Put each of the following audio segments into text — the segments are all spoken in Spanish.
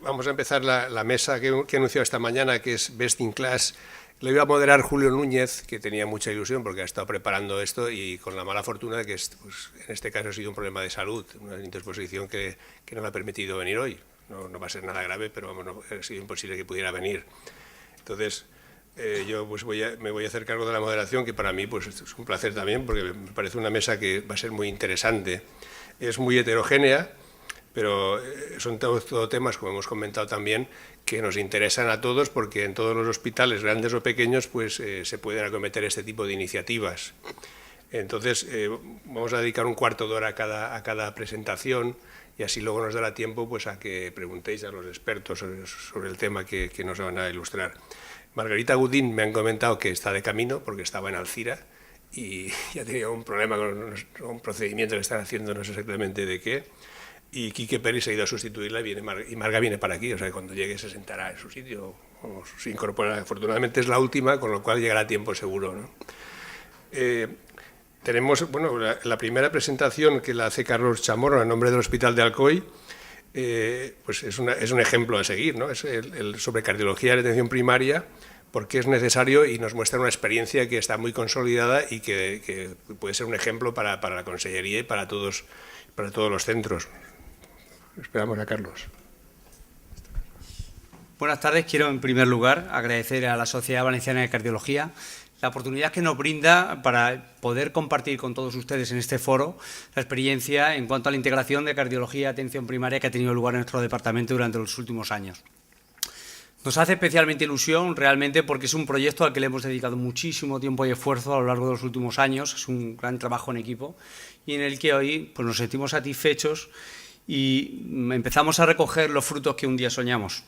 Vamos a empezar la mesa que he anunciado esta mañana, que es Best in Class. Lo iba a moderar Julio Núñez, que tenía mucha ilusión porque ha estado preparando esto y con la mala fortuna de que pues, en este caso ha sido un problema de salud, una indisposición que no le ha permitido venir hoy. No va a ser nada grave, pero vamos, ha sido imposible que pudiera venir. Entonces, yo pues me voy a hacer cargo de la moderación, que para mí pues, es un placer también, porque me parece una mesa que va a ser muy interesante. Es muy heterogénea, pero son todo temas, como hemos comentado también, que nos interesan a todos, porque en todos los hospitales, grandes o pequeños, pues se pueden acometer este tipo de iniciativas. Entonces, vamos a dedicar un cuarto de hora a cada presentación, y así luego nos dará tiempo pues, a que preguntéis a los expertos sobre el tema que nos van a ilustrar. Margarita Gudín me han comentado que está de camino, porque estaba en Alcira, y ya tenía un problema con un procedimiento que están haciendo, no sé exactamente de qué, y Quique Pérez se ha ido a sustituirla y Marga viene para aquí, o sea, que cuando llegue se sentará en su sitio, o se incorporará. Afortunadamente es la última, con lo cual llegará a tiempo seguro, ¿no? Tenemos, bueno, la primera presentación que la hace Carlos Chamorro a nombre del Hospital de Alcoy, pues es un ejemplo a seguir, ¿no? Es sobre cardiología de atención primaria, porque es necesario y nos muestra una experiencia que está muy consolidada y que puede ser un ejemplo para la Consellería y para todos los centros. Esperamos a Carlos. Buenas tardes. Quiero, en primer lugar, agradecer a la Sociedad Valenciana de Cardiología la oportunidad que nos brinda para poder compartir con todos ustedes en este foro la experiencia en cuanto a la integración de cardiología y atención primaria que ha tenido lugar en nuestro departamento durante los últimos años. Nos hace especialmente ilusión realmente porque es un proyecto al que le hemos dedicado muchísimo tiempo y esfuerzo a lo largo de los últimos años. Es un gran trabajo en equipo y en el que hoy pues, nos sentimos satisfechos y empezamos a recoger los frutos que un día soñamos.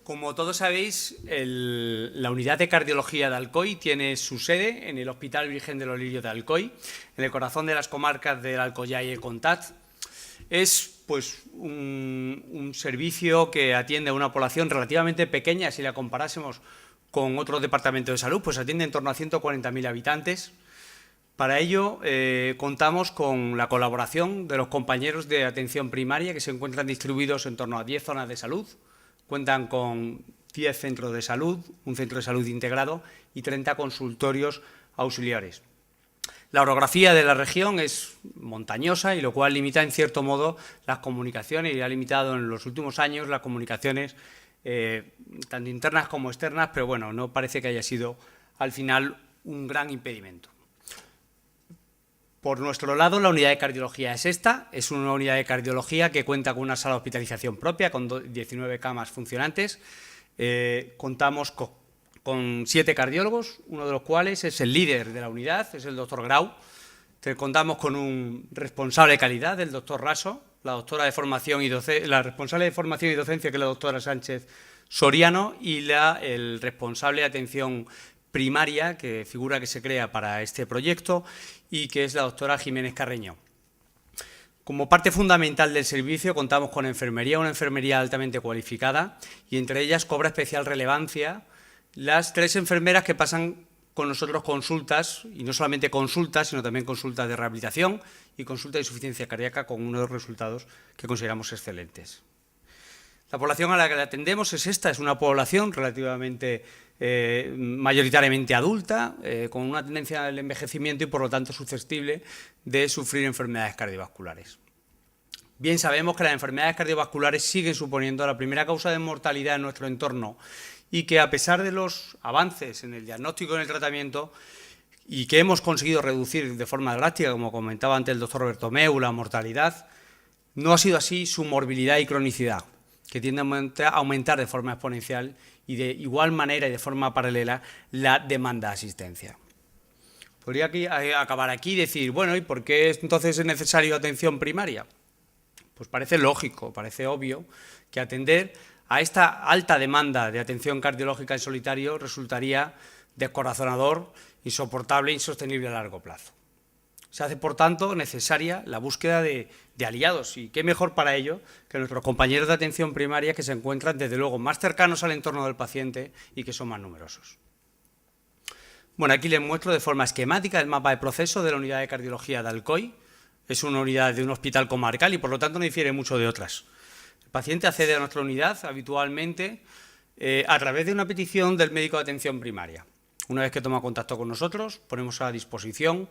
Como todos sabéis, la unidad de cardiología de Alcoy tiene su sede en el Hospital Virgen de los Lirios de Alcoy, en el corazón de las comarcas del Alcoyá y el Comtat. Es pues, un servicio que atiende a una población relativamente pequeña, si la comparásemos con otros departamentos de salud, pues atiende en torno a 140.000 habitantes. Para ello contamos con la colaboración de los compañeros de atención primaria que se encuentran distribuidos en torno a 10 zonas de salud, cuentan con 10 centros de salud, un centro de salud integrado y 30 consultorios auxiliares. La orografía de la región es montañosa y lo cual limita en cierto modo las comunicaciones y ha limitado en los últimos años las comunicaciones tanto internas como externas, pero bueno, no parece que haya sido al final un gran impedimento. Por nuestro lado, la unidad de cardiología es esta, es una unidad de cardiología que cuenta con una sala de hospitalización propia, con 19 camas funcionantes. Contamos con 7 cardiólogos, uno de los cuales es el líder de la unidad, es el doctor Grau. Contamos con un responsable de calidad, el doctor Raso, la responsable de formación y docencia, que es la doctora Sánchez Soriano, y el responsable de atención primaria, que figura que se crea para este proyecto, y que es la doctora Jiménez Carreño. Como parte fundamental del servicio contamos con enfermería, una enfermería altamente cualificada, y entre ellas cobra especial relevancia las 3 enfermeras que pasan con nosotros consultas, y no solamente consultas, sino también consultas de rehabilitación y consultas de insuficiencia cardíaca, con unos resultados que consideramos excelentes. La población a la que atendemos es esta, es una población relativamente mayoritariamente adulta, con una tendencia al envejecimiento y por lo tanto susceptible de sufrir enfermedades cardiovasculares. Bien sabemos que las enfermedades cardiovasculares siguen suponiendo la primera causa de mortalidad en nuestro entorno y que a pesar de los avances en el diagnóstico y en el tratamiento y que hemos conseguido reducir de forma drástica, como comentaba antes el doctor Bertomeu, la mortalidad, no ha sido así su morbilidad y cronicidad, que tiende a aumentar de forma exponencial y de igual manera y de forma paralela la demanda de asistencia. Podría acabar aquí y decir, bueno, ¿y por qué entonces es necesario atención primaria? Pues parece lógico, parece obvio que atender a esta alta demanda de atención cardiológica en solitario resultaría descorazonador, insoportable e insostenible a largo plazo. Se hace, por tanto, necesaria la búsqueda de aliados, y qué mejor para ello que nuestros compañeros de atención primaria, que se encuentran, desde luego, más cercanos al entorno del paciente y que son más numerosos. Bueno, aquí les muestro de forma esquemática el mapa de proceso de la unidad de cardiología de Alcoy. Es una unidad de un hospital comarcal y, por lo tanto, no difiere mucho de otras. paciente accede a nuestra unidad habitualmente a través de una petición del médico de atención primaria. Una vez que toma contacto con nosotros, ponemos a disposición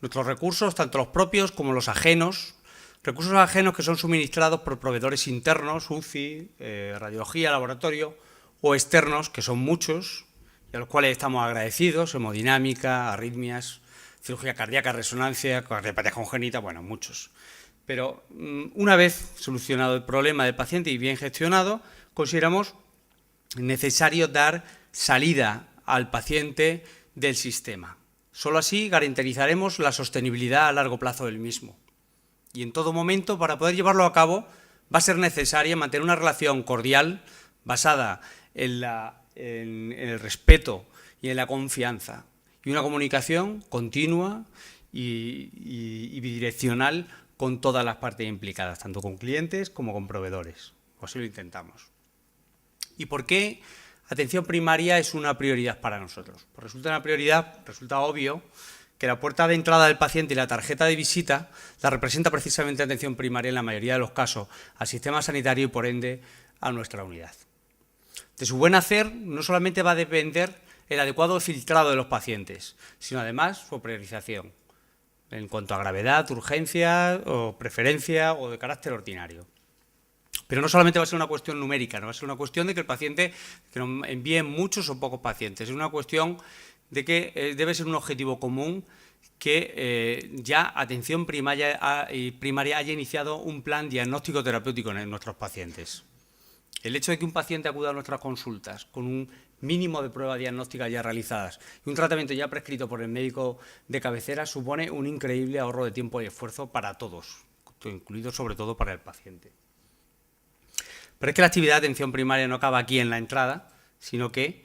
nuestros recursos, tanto los propios como los ajenos, recursos ajenos que son suministrados por proveedores internos, UCI, radiología, laboratorio, o externos, que son muchos, y a los cuales estamos agradecidos: hemodinámica, arritmias, cirugía cardíaca, resonancia, cardiopatía congénita, bueno, muchos. Pero una vez solucionado el problema del paciente y bien gestionado, consideramos necesario dar salida al paciente del sistema. Solo así garantizaremos la sostenibilidad a largo plazo del mismo. Y en todo momento, para poder llevarlo a cabo, va a ser necesario mantener una relación cordial basada en el respeto y en la confianza, y una comunicación continua y bidireccional con todas las partes implicadas, tanto con clientes como con proveedores. Así lo intentamos. ¿Y por qué atención primaria es una prioridad para nosotros? Pues resulta una prioridad, resulta obvio, que la puerta de entrada del paciente y la tarjeta de visita la representa precisamente atención primaria en la mayoría de los casos al sistema sanitario y, por ende, a nuestra unidad. De su buen hacer no solamente va a depender el adecuado filtrado de los pacientes, sino además su priorización en cuanto a gravedad, urgencia o preferencia o de carácter ordinario. Pero no solamente va a ser una cuestión numérica, no va a ser una cuestión de que el paciente, que nos envíen muchos o pocos pacientes, es una cuestión de que debe ser un objetivo común que ya atención primaria haya iniciado un plan diagnóstico terapéutico en nuestros pacientes. El hecho de que un paciente acuda a nuestras consultas con un mínimo de pruebas diagnósticas ya realizadas y un tratamiento ya prescrito por el médico de cabecera supone un increíble ahorro de tiempo y esfuerzo para todos, incluido sobre todo para el paciente. Pero es que la actividad de atención primaria no acaba aquí en la entrada, sino que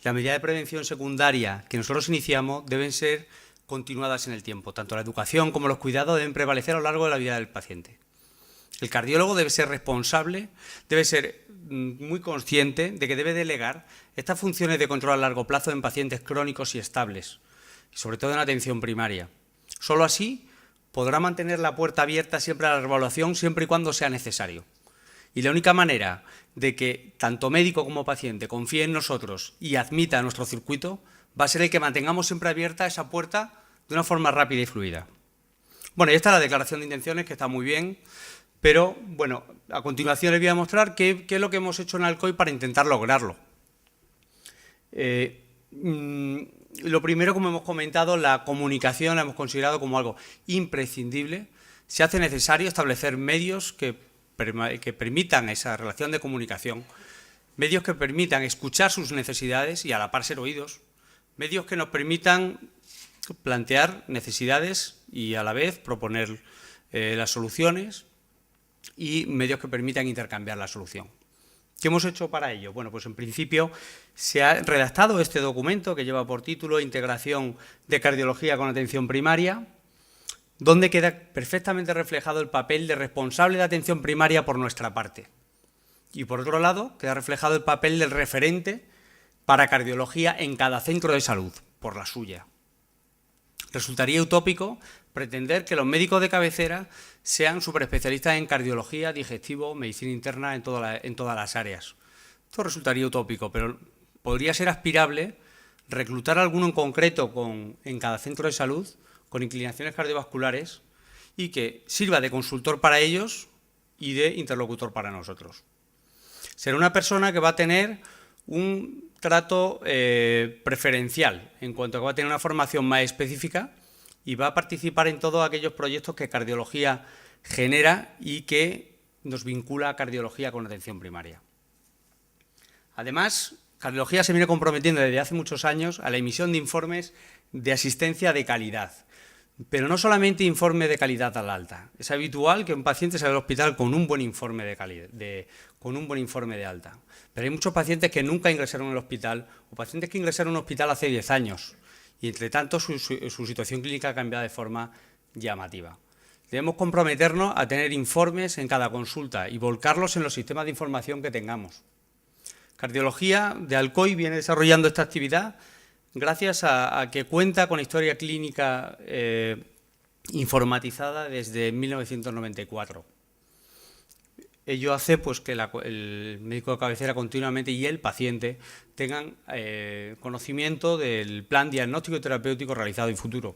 la medida de prevención secundaria que nosotros iniciamos deben ser continuadas en el tiempo. Tanto la educación como los cuidados deben prevalecer a lo largo de la vida del paciente. El cardiólogo debe ser responsable, debe ser muy consciente de que debe delegar estas funciones de control a largo plazo en pacientes crónicos y estables, y sobre todo en atención primaria. Solo así podrá mantener la puerta abierta siempre a la revaluación, siempre y cuando sea necesario. Y la única manera de que tanto médico como paciente confíe en nosotros y admita a nuestro circuito va a ser el que mantengamos siempre abierta esa puerta de una forma rápida y fluida. Bueno, y esta es la declaración de intenciones, que está muy bien, pero bueno, a continuación les voy a mostrar qué es lo que hemos hecho en Alcoy para intentar lograrlo. Lo primero, como hemos comentado, la comunicación la hemos considerado como algo imprescindible. Se hace necesario establecer medios que permitan esa relación de comunicación, medios que permitan escuchar sus necesidades y a la par ser oídos, medios que nos permitan plantear necesidades y a la vez proponer las soluciones, y medios que permitan intercambiar la solución. ¿Qué hemos hecho para ello? Bueno, pues en principio se ha redactado este documento que lleva por título Integración de cardiología con atención primaria, donde queda perfectamente reflejado el papel de responsable de atención primaria por nuestra parte. Y por otro lado, queda reflejado el papel del referente para cardiología en cada centro de salud, por la suya. Resultaría utópico pretender que los médicos de cabecera sean superespecialistas en cardiología, digestivo, medicina interna, en todas las áreas. Esto resultaría utópico, pero podría ser aspirable reclutar a alguno en concreto en cada centro de salud con inclinaciones cardiovasculares y que sirva de consultor para ellos y de interlocutor para nosotros. Será una persona que va a tener un trato preferencial en cuanto a que va a tener una formación más específica y va a participar en todos aquellos proyectos que cardiología genera y que nos vincula a cardiología con atención primaria. Además, cardiología se viene comprometiendo desde hace muchos años a la emisión de informes de asistencia de calidad, pero no solamente informe de calidad al alta. Es habitual que un paciente salga al hospital con un buen informe de calidad, con un buen informe de alta, pero hay muchos pacientes que nunca ingresaron al hospital o pacientes que ingresaron al hospital hace 10 años y, entre tanto, su situación clínica ha cambiado de forma llamativa. Debemos comprometernos a tener informes en cada consulta y volcarlos en los sistemas de información que tengamos. Cardiología de Alcoy viene desarrollando esta actividad gracias a que cuenta con historia clínica informatizada desde 1994. ello hace pues, que el médico de cabecera continuamente y el paciente tengan conocimiento del plan diagnóstico y terapéutico realizado en futuro.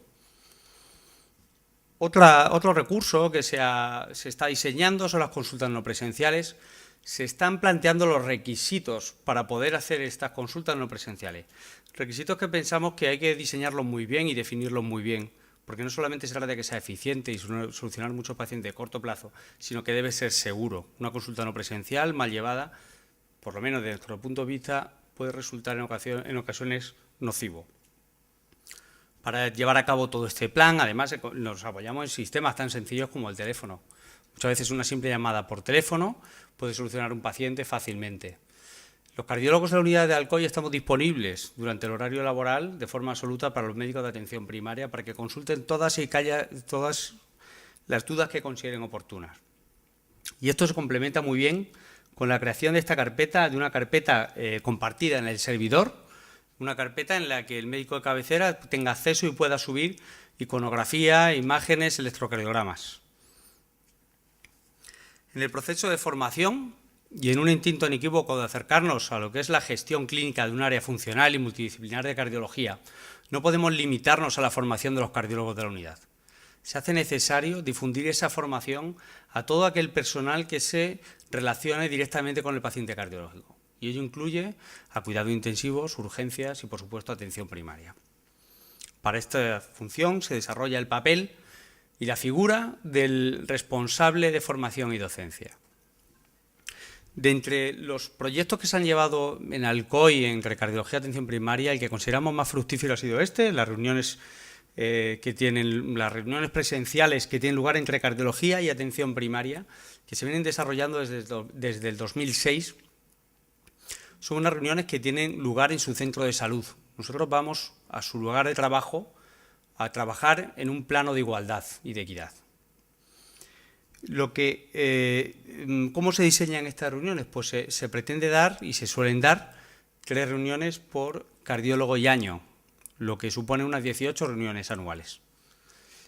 Otro recurso que se está diseñando son las consultas no presenciales. Se están planteando los requisitos para poder hacer estas consultas no presenciales. Requisitos que pensamos que hay que diseñarlos muy bien y definirlos muy bien, porque no solamente se trata de que sea eficiente y solucionar muchos pacientes de corto plazo, sino que debe ser seguro. Una consulta no presencial, mal llevada, por lo menos desde nuestro punto de vista, puede resultar en ocasiones nocivo. Para llevar a cabo todo este plan, además, nos apoyamos en sistemas tan sencillos como el teléfono. Muchas veces una simple llamada por teléfono puede solucionar un paciente fácilmente. Los cardiólogos de la unidad de Alcoy estamos disponibles durante el horario laboral de forma absoluta para los médicos de atención primaria para que consulten todas las dudas que consideren oportunas. Y esto se complementa muy bien con la creación de esta carpeta, de una carpeta compartida en el servidor, una carpeta en la que el médico de cabecera tenga acceso y pueda subir iconografía, imágenes, electrocardiogramas. En el proceso de formación y en un intento inequívoco de acercarnos a lo que es la gestión clínica de un área funcional y multidisciplinar de cardiología, no podemos limitarnos a la formación de los cardiólogos de la unidad. Se hace necesario difundir esa formación a todo aquel personal que se relacione directamente con el paciente cardiológico. Y ello incluye a cuidados intensivos, urgencias y, por supuesto, atención primaria. Para esta función se desarrolla el papel y la figura del responsable de formación y docencia. De entre los proyectos que se han llevado en Alcoy entre cardiología y atención primaria, el que consideramos más fructífero ha sido las reuniones las reuniones presenciales que tienen lugar entre cardiología y atención primaria, que se vienen desarrollando desde el 2006. Son unas reuniones que tienen lugar en su centro de salud. Nosotros vamos a su lugar de trabajo a trabajar en un plano de igualdad y de equidad. ¿Cómo se diseñan estas reuniones? Pues se pretende dar, y se suelen dar, 3 reuniones por cardiólogo y año, lo que supone unas 18 reuniones anuales.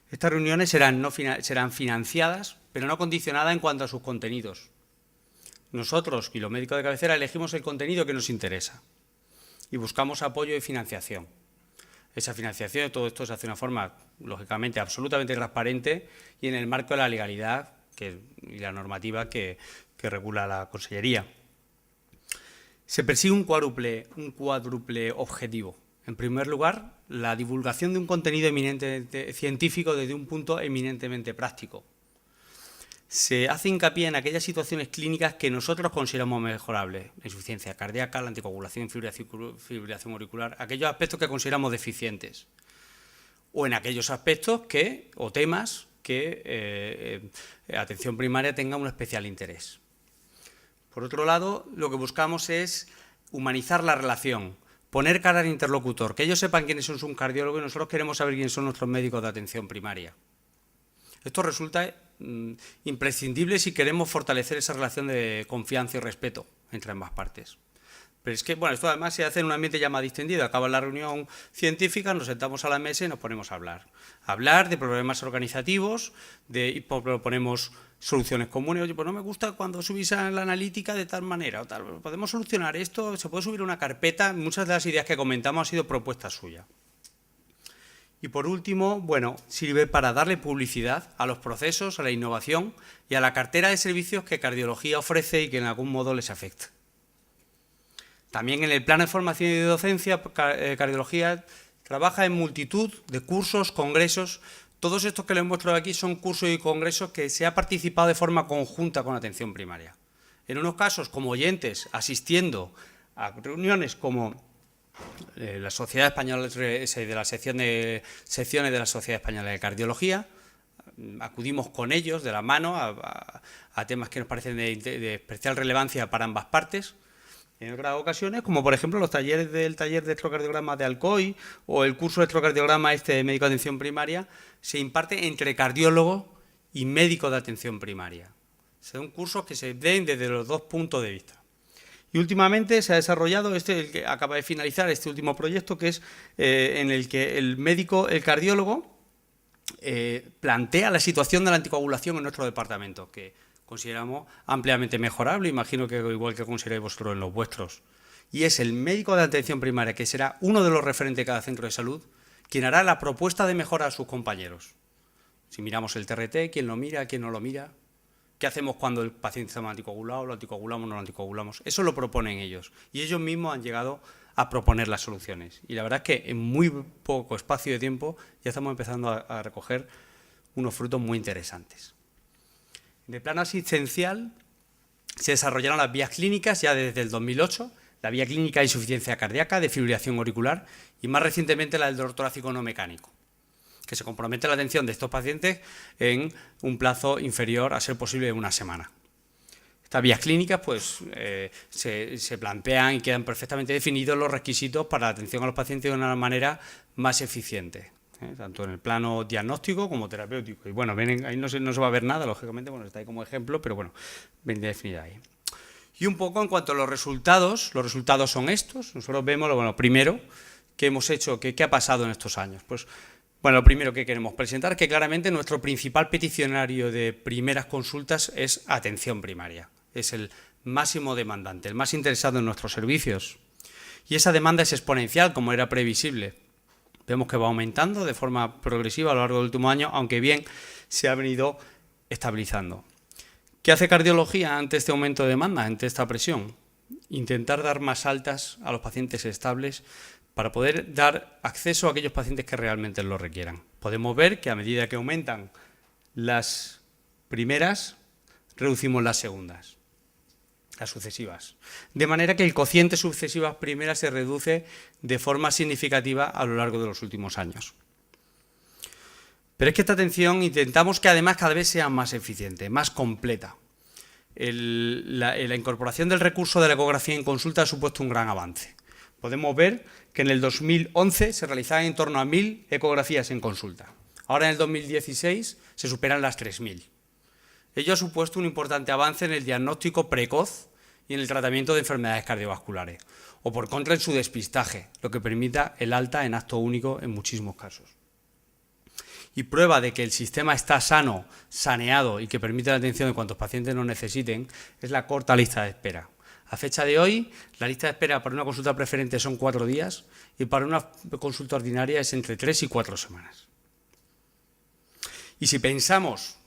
Estas reuniones serán financiadas, pero no condicionadas en cuanto a sus contenidos. Nosotros y los médicos de cabecera elegimos el contenido que nos interesa y buscamos apoyo y financiación. Esa financiación, todo esto se hace de una forma, lógicamente, absolutamente transparente y en el marco de la legalidad y la normativa que regula la Consellería. Se persigue un cuádruple objetivo. En primer lugar, la divulgación de un contenido eminentemente científico desde un punto eminentemente práctico. Se hace hincapié en aquellas situaciones clínicas que nosotros consideramos mejorables, la insuficiencia cardíaca, la anticoagulación, fibrilación auricular, aquellos aspectos que consideramos deficientes, o en aquellos aspectos o temas que atención primaria tenga un especial interés. Por otro lado, lo que buscamos es humanizar la relación, poner cara al interlocutor, que ellos sepan quiénes son un cardiólogo y nosotros queremos saber quiénes son nuestros médicos de atención primaria. Esto resulta imprescindible si queremos fortalecer esa relación de confianza y respeto entre ambas partes. Pero es que, esto además se hace en un ambiente ya más distendido. Acaba la reunión científica, nos sentamos a la mesa y nos ponemos a hablar. Hablar de problemas organizativos, y proponemos soluciones comunes. Oye, pues no me gusta cuando subís a la analítica de tal manera o tal. Podemos solucionar esto, se puede subir una carpeta. Muchas de las ideas que comentamos han sido propuestas suyas. Y por último, sirve para darle publicidad a los procesos, a la innovación y a la cartera de servicios que cardiología ofrece y que en algún modo les afecta. También en el plano de formación y de docencia, cardiología trabaja en multitud de cursos, congresos. Todos estos que les muestro aquí son cursos y congresos que se ha participado de forma conjunta con atención primaria. En unos casos como oyentes, asistiendo a reuniones como la Sociedad Española de la secciones de la Sociedad Española de Cardiología, acudimos con ellos de la mano a temas que nos parecen de especial relevancia para ambas partes. En otras ocasiones, como por ejemplo los talleres del taller de electrocardiograma de Alcoy o el curso de electrocardiograma de médico de atención primaria, se imparte entre cardiólogo y médico de atención primaria. Son cursos que se den desde los dos puntos de vista. Y últimamente se ha desarrollado el que acaba de finalizar este último proyecto, que es en el que el cardiólogo plantea la situación de la anticoagulación en nuestro departamento, que consideramos ampliamente mejorable, imagino que igual que consideráis vosotros en los vuestros. Y es el médico de atención primaria, que será uno de los referentes de cada centro de salud, quien hará la propuesta de mejora a sus compañeros. Si miramos el TRT, quién lo mira, quién no lo mira, qué hacemos cuando el paciente está mal anticoagulado, lo anticoagulamos, no lo anticoagulamos. Eso lo proponen ellos. Y ellos mismos han llegado a proponer las soluciones. Y la verdad es que en muy poco espacio de tiempo ya estamos empezando a recoger unos frutos muy interesantes. En el plano asistencial se desarrollaron las vías clínicas ya desde el 2008, la vía clínica de insuficiencia cardíaca, de fibrilación auricular y más recientemente la del dolor torácico no mecánico, que se compromete la atención de estos pacientes en un plazo inferior a ser posible de una semana. Estas vías clínicas pues, se plantean y quedan perfectamente definidos los requisitos para la atención a los pacientes de una manera más eficiente, tanto en el plano diagnóstico como terapéutico. Y bueno, ahí no se va a ver nada, lógicamente, bueno, está ahí como ejemplo, pero bueno, viene definida ahí. Y un poco en cuanto a los resultados son estos. Nosotros vemos, bueno, primero, ¿qué hemos hecho? ¿Qué ha pasado en estos años? Pues, bueno, lo primero que queremos presentar es que claramente nuestro principal peticionario de primeras consultas es atención primaria. Es el máximo demandante, el más interesado en nuestros servicios. Y esa demanda es exponencial, como era previsible. Vemos que va aumentando de forma progresiva a lo largo del último año, aunque bien se ha venido estabilizando. ¿Qué hace cardiología ante este aumento de demanda, ante esta presión? Intentar dar más altas a los pacientes estables para poder dar acceso a aquellos pacientes que realmente lo requieran. Podemos ver que a medida que aumentan las primeras, reducimos las segundas, las sucesivas. De manera que el cociente sucesivas primeras se reduce de forma significativa a lo largo de los últimos años. Pero es que esta atención intentamos que además cada vez sea más eficiente, más completa. La incorporación del recurso de la ecografía en consulta ha supuesto un gran avance. Podemos ver que en el 2011 se realizaban en torno a 1.000 ecografías en consulta. Ahora en el 2016 se superan las 3.000. Ello ha supuesto un importante avance en el diagnóstico precoz y en el tratamiento de enfermedades cardiovasculares, o por contra en su despistaje, lo que permita el alta en acto único en muchísimos casos. Y prueba de que el sistema está sano, saneado y que permite la atención de cuantos pacientes lo necesiten, es la corta lista de espera. A fecha de hoy, la lista de espera para una consulta preferente son 4 días y para una consulta ordinaria es entre 3 y 4 semanas. Y si pensamos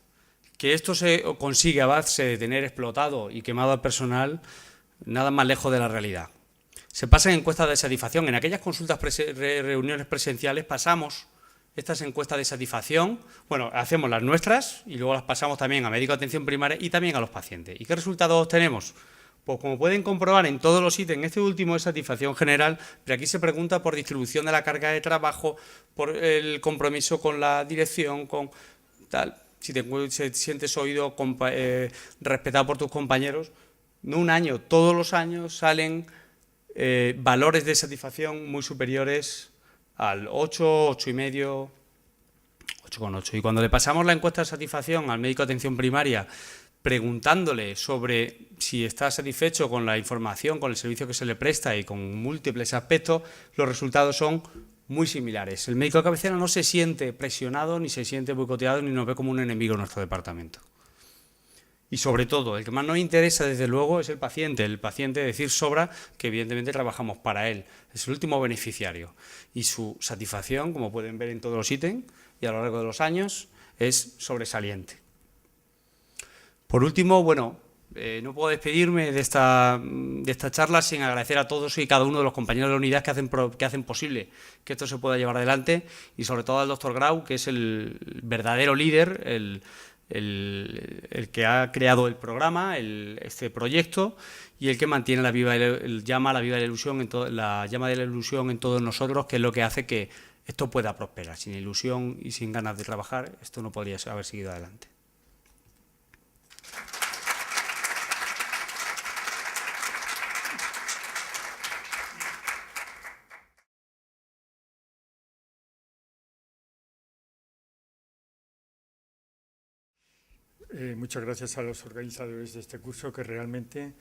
que esto se consigue a base de tener explotado y quemado al personal, nada más lejos de la realidad. Se pasan encuestas de satisfacción. En aquellas consultas, reuniones presenciales, pasamos estas encuestas de satisfacción, bueno, hacemos las nuestras y luego las pasamos también a médico de atención primaria y también a los pacientes. ¿Y qué resultados obtenemos? Pues como pueden comprobar en todos los ítems, este último es satisfacción general, pero aquí se pregunta por distribución de la carga de trabajo, por el compromiso con la dirección, con tal, si te sientes oído, respetado por tus compañeros. No un año, todos los años salen valores de satisfacción muy superiores al 8, 8,5, 8,8. Y cuando le pasamos la encuesta de satisfacción al médico de atención primaria, preguntándole sobre si está satisfecho con la información, con el servicio que se le presta y con múltiples aspectos, los resultados son muy similares. El médico de cabecera no se siente presionado, ni se siente boicoteado, ni nos ve como un enemigo en nuestro departamento. Y sobre todo, el que más nos interesa, desde luego, es el paciente. El paciente, decir sobra que evidentemente trabajamos para él. Es el último beneficiario. Y su satisfacción, como pueden ver en todos los ítems y a lo largo de los años, es sobresaliente. Por último, bueno, no puedo despedirme de esta charla sin agradecer a todos y cada uno de los compañeros de la unidad que hacen posible que esto se pueda llevar adelante, y sobre todo al doctor Grau, que es el verdadero líder, el que ha creado el programa, este proyecto, y el que mantiene la llama de la ilusión en todos nosotros, que es lo que hace que esto pueda prosperar. Sin ilusión y sin ganas de trabajar, esto no podría haber seguido adelante. Muchas gracias a los organizadores de este curso, que realmente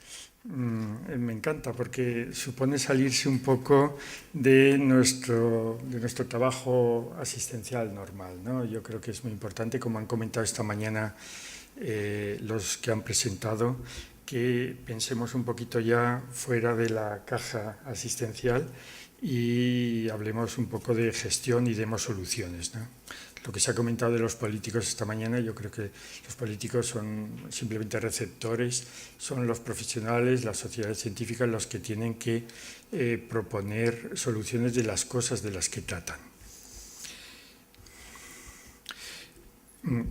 me encanta, porque supone salirse un poco de nuestro trabajo asistencial normal, ¿no? Yo creo que es muy importante, como han comentado esta mañana los que han presentado, que pensemos un poquito ya fuera de la caja asistencial y hablemos un poco de gestión y demos soluciones, ¿no? Lo que se ha comentado de los políticos esta mañana, yo creo que los políticos son simplemente receptores, son los profesionales, las sociedades científicas los que tienen que proponer soluciones de las cosas de las que tratan.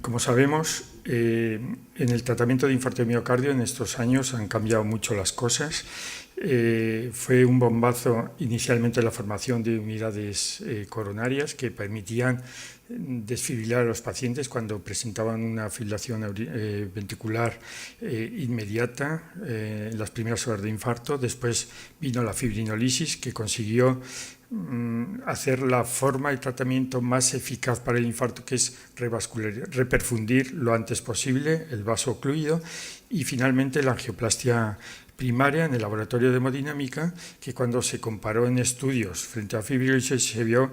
Como sabemos, en el tratamiento de infarto de miocardio en estos años han cambiado mucho las cosas. Fue un bombazo inicialmente la formación de unidades coronarias que permitían desfibrilar a los pacientes cuando presentaban una fibrilación ventricular inmediata en las primeras horas de infarto. Después vino la fibrinolisis, que consiguió hacer la forma de tratamiento más eficaz para el infarto, que es reperfundir lo antes posible el vaso ocluido, y finalmente la angioplastia primaria en el laboratorio de hemodinámica, que cuando se comparó en estudios frente a fibrinolisis se vio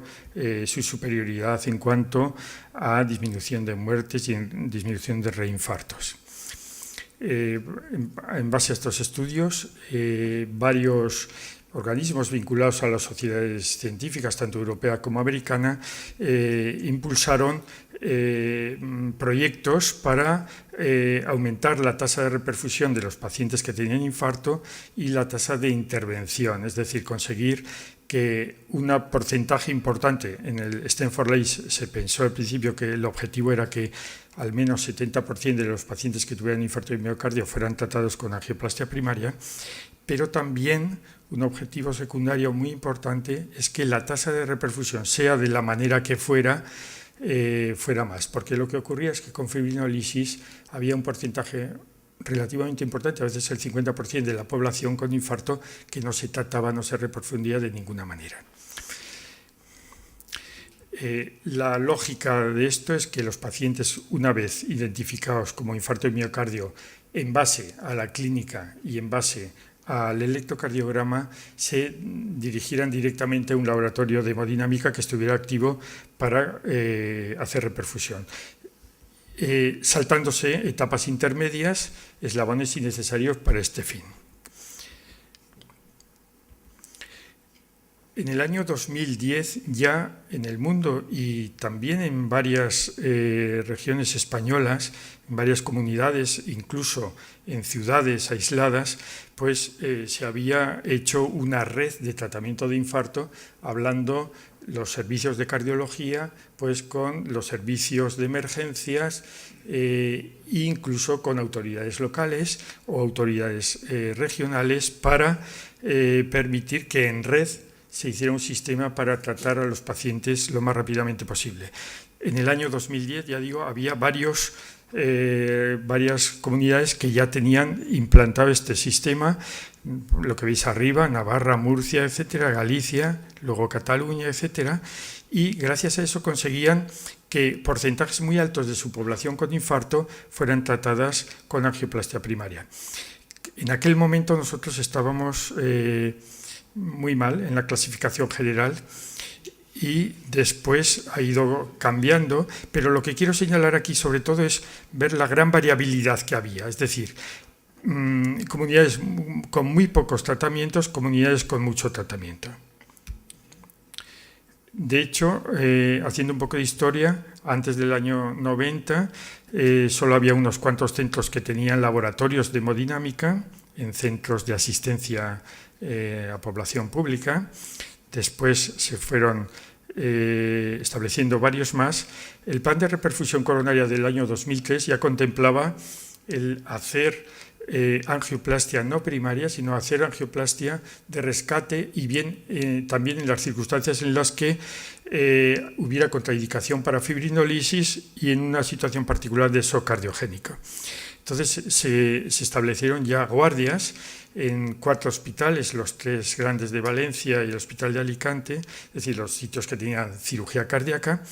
su superioridad en cuanto a disminución de muertes y en disminución de reinfartos. En base a estos estudios, varios organismos vinculados a las sociedades científicas, tanto europea como americana, impulsaron proyectos para aumentar la tasa de reperfusión de los pacientes que tenían infarto y la tasa de intervención, es decir, conseguir que un porcentaje importante. En el Stanford Lace se pensó al principio que el objetivo era que al menos 70% de los pacientes que tuvieran infarto de miocardio fueran tratados con angioplastia primaria, pero también un objetivo secundario muy importante es que la tasa de reperfusión, sea de la manera que fuera más, porque lo que ocurría es que con fibrinolisis había un porcentaje relativamente importante, a veces el 50% de la población con infarto, que no se trataba, no se reperfundía de ninguna manera. La lógica de esto es que los pacientes, una vez identificados como infarto de miocardio, en base a la clínica y en base al electrocardiograma, se dirigieran directamente a un laboratorio de hemodinámica que estuviera activo para hacer reperfusión, saltándose etapas intermedias, eslabones innecesarios para este fin. En el año 2010, ya en el mundo y también en varias regiones españolas, en varias comunidades, incluso en ciudades aisladas, pues se había hecho una red de tratamiento de infarto, hablando los servicios de cardiología pues con los servicios de emergencias e incluso con autoridades locales o autoridades regionales para permitir que en red se hiciera un sistema para tratar a los pacientes lo más rápidamente posible. En el año 2010, ya digo, había varias comunidades que ya tenían implantado este sistema, lo que veis arriba, Navarra, Murcia, etcétera, Galicia, luego Cataluña, etcétera, y gracias a eso conseguían que porcentajes muy altos de su población con infarto fueran tratadas con angioplastia primaria. En aquel momento nosotros estábamos muy mal en la clasificación general y después ha ido cambiando, pero lo que quiero señalar aquí sobre todo es ver la gran variabilidad que había, es decir, comunidades con muy pocos tratamientos, comunidades con mucho tratamiento. De hecho, haciendo un poco de historia, antes del año 90 solo había unos cuantos centros que tenían laboratorios de hemodinámica en centros de asistencia a población pública. Después se fueron estableciendo varios más. El plan de reperfusión coronaria del año 2003 ya contemplaba el hacer angioplastia no primaria, sino hacer angioplastia de rescate y bien también en las circunstancias en las que hubiera contraindicación para fibrinolisis y en una situación particular de shock cardiogénico. Entonces se establecieron ya guardias en 4 hospitales, los 3 grandes de Valencia y el Hospital de Alicante, es decir, los sitios que tenían cirugía cardíaca,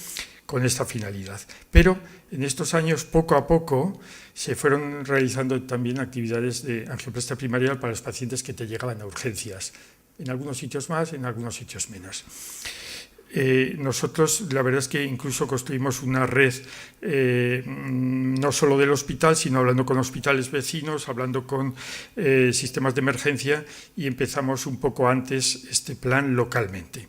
con esta finalidad. Pero en estos años, poco a poco, se fueron realizando también actividades de angioplastia primaria para los pacientes que te llegaban a urgencias, en algunos sitios más, en algunos sitios menos. nosotros la verdad es que incluso construimos una red no solo del hospital, sino hablando con hospitales vecinos, hablando con sistemas de emergencia, y empezamos un poco antes este plan localmente.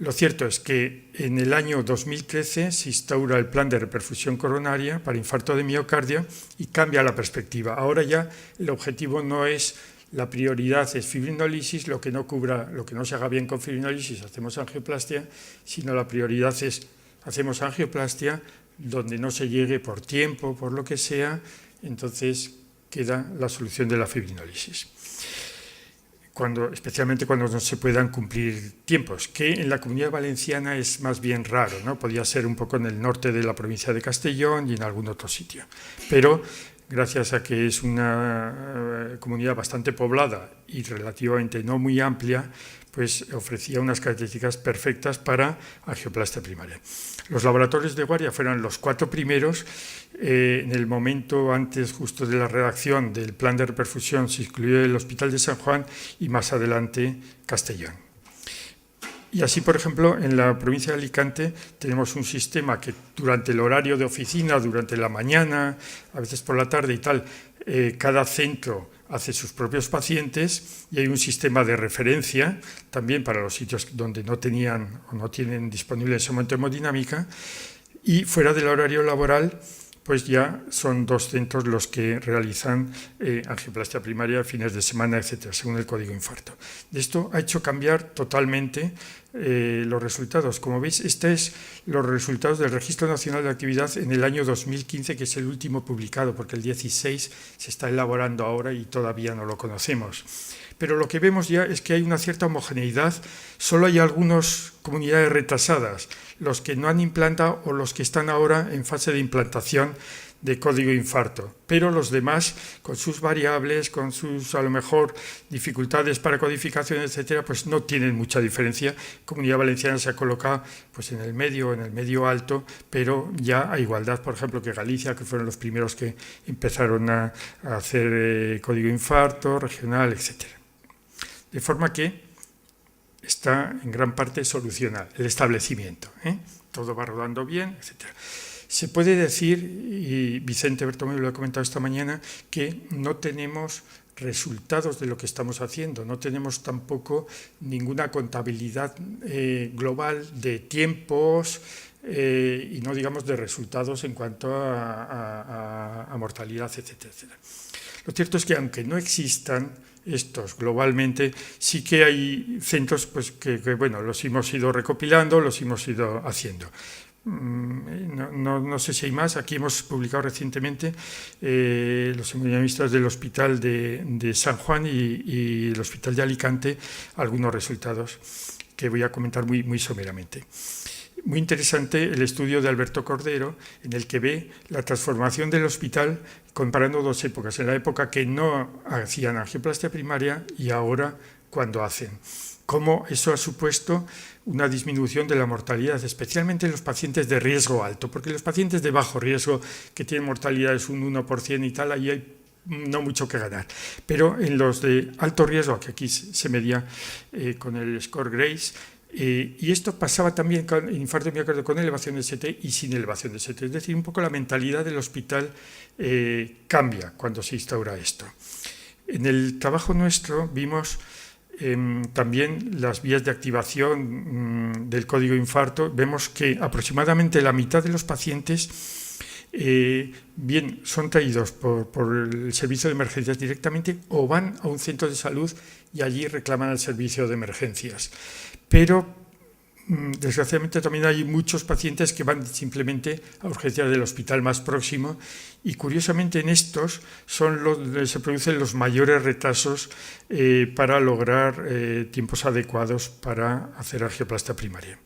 Lo cierto es que en el año 2013 se instaura el plan de reperfusión coronaria para infarto de miocardio y cambia la perspectiva. Ahora ya el objetivo no es, la prioridad es fibrinólisis, lo que no se haga bien con fibrinólisis hacemos angioplastia, sino la prioridad es hacemos angioplastia donde no se llegue por tiempo, por lo que sea, entonces queda la solución de la fibrinólisis. Especialmente cuando no se puedan cumplir tiempos, que en la Comunidad Valenciana es más bien raro, ¿no? Podría ser un poco en el norte de la provincia de Castellón y en algún otro sitio. Pero gracias a que es una comunidad bastante poblada y relativamente no muy amplia, pues ofrecía unas características perfectas para angioplastia primaria. Los laboratorios de guardia fueron los 4 primeros. En el momento antes justo de la redacción del plan de reperfusión se incluyó el Hospital de San Juan y más adelante Castellón. Y así, por ejemplo, en la provincia de Alicante tenemos un sistema que durante el horario de oficina, durante la mañana, a veces por la tarde y tal, cada centro hace sus propios pacientes y hay un sistema de referencia también para los sitios donde no tenían o no tienen disponible en ese momento hemodinámica, y fuera del horario laboral pues ya son 2 centros los que realizan angioplastia primaria, fines de semana, etcétera, según el código infarto. Esto ha hecho cambiar totalmente los resultados. Como veis, estos son los resultados del Registro Nacional de Actividad en el año 2015, que es el último publicado, porque el 16 se está elaborando ahora y todavía no lo conocemos. Pero lo que vemos ya es que hay una cierta homogeneidad. Solo hay algunas comunidades retrasadas, los que no han implantado o los que están ahora en fase de implantación de código infarto, pero los demás, con sus variables, con sus, a lo mejor, dificultades para codificación, etcétera, pues no tienen mucha diferencia. Comunidad Valenciana se ha colocado pues en el medio alto, pero ya a igualdad, por ejemplo, que Galicia, que fueron los primeros que empezaron a hacer código infarto, regional, etcétera. De forma que está en gran parte solucionado el establecimiento, todo va rodando bien, etcétera. Se puede decir, y Vicente Bertomeu lo ha comentado esta mañana, que no tenemos resultados de lo que estamos haciendo, no tenemos tampoco ninguna contabilidad global de tiempos y no digamos de resultados en cuanto a mortalidad, etcétera, etcétera. Lo cierto es que aunque no existan estos globalmente, sí que hay centros pues, que bueno, los hemos ido recopilando, los hemos ido haciendo. No sé si hay más. Aquí hemos publicado recientemente los hemodinamistas del Hospital de San Juan y el Hospital de Alicante, algunos resultados que voy a comentar muy someramente. Muy interesante el estudio de Alberto Cordero, en el que ve la transformación del hospital comparando 2 épocas, en la época que no hacían angioplastia primaria y ahora cuando hacen. Cómo eso ha supuesto una disminución de la mortalidad, especialmente en los pacientes de riesgo alto, porque los pacientes de bajo riesgo, que tienen mortalidades un 1% y tal, ahí hay no mucho que ganar. Pero en los de alto riesgo, que aquí se medía con el score Grace, y esto pasaba también con infarto de miocardio con elevación de ST y sin elevación de ST. Es decir, un poco la mentalidad del hospital cambia cuando se instaura esto. En el trabajo nuestro vimos también las vías de activación del código infarto. Vemos que aproximadamente la mitad de los pacientes bien son traídos por el servicio de emergencias directamente o van a un centro de salud y allí reclaman el servicio de emergencias. Pero desgraciadamente también hay muchos pacientes que van simplemente a urgencias del hospital más próximo y curiosamente en estos son donde se producen los mayores retrasos para lograr tiempos adecuados para hacer angioplastia primaria.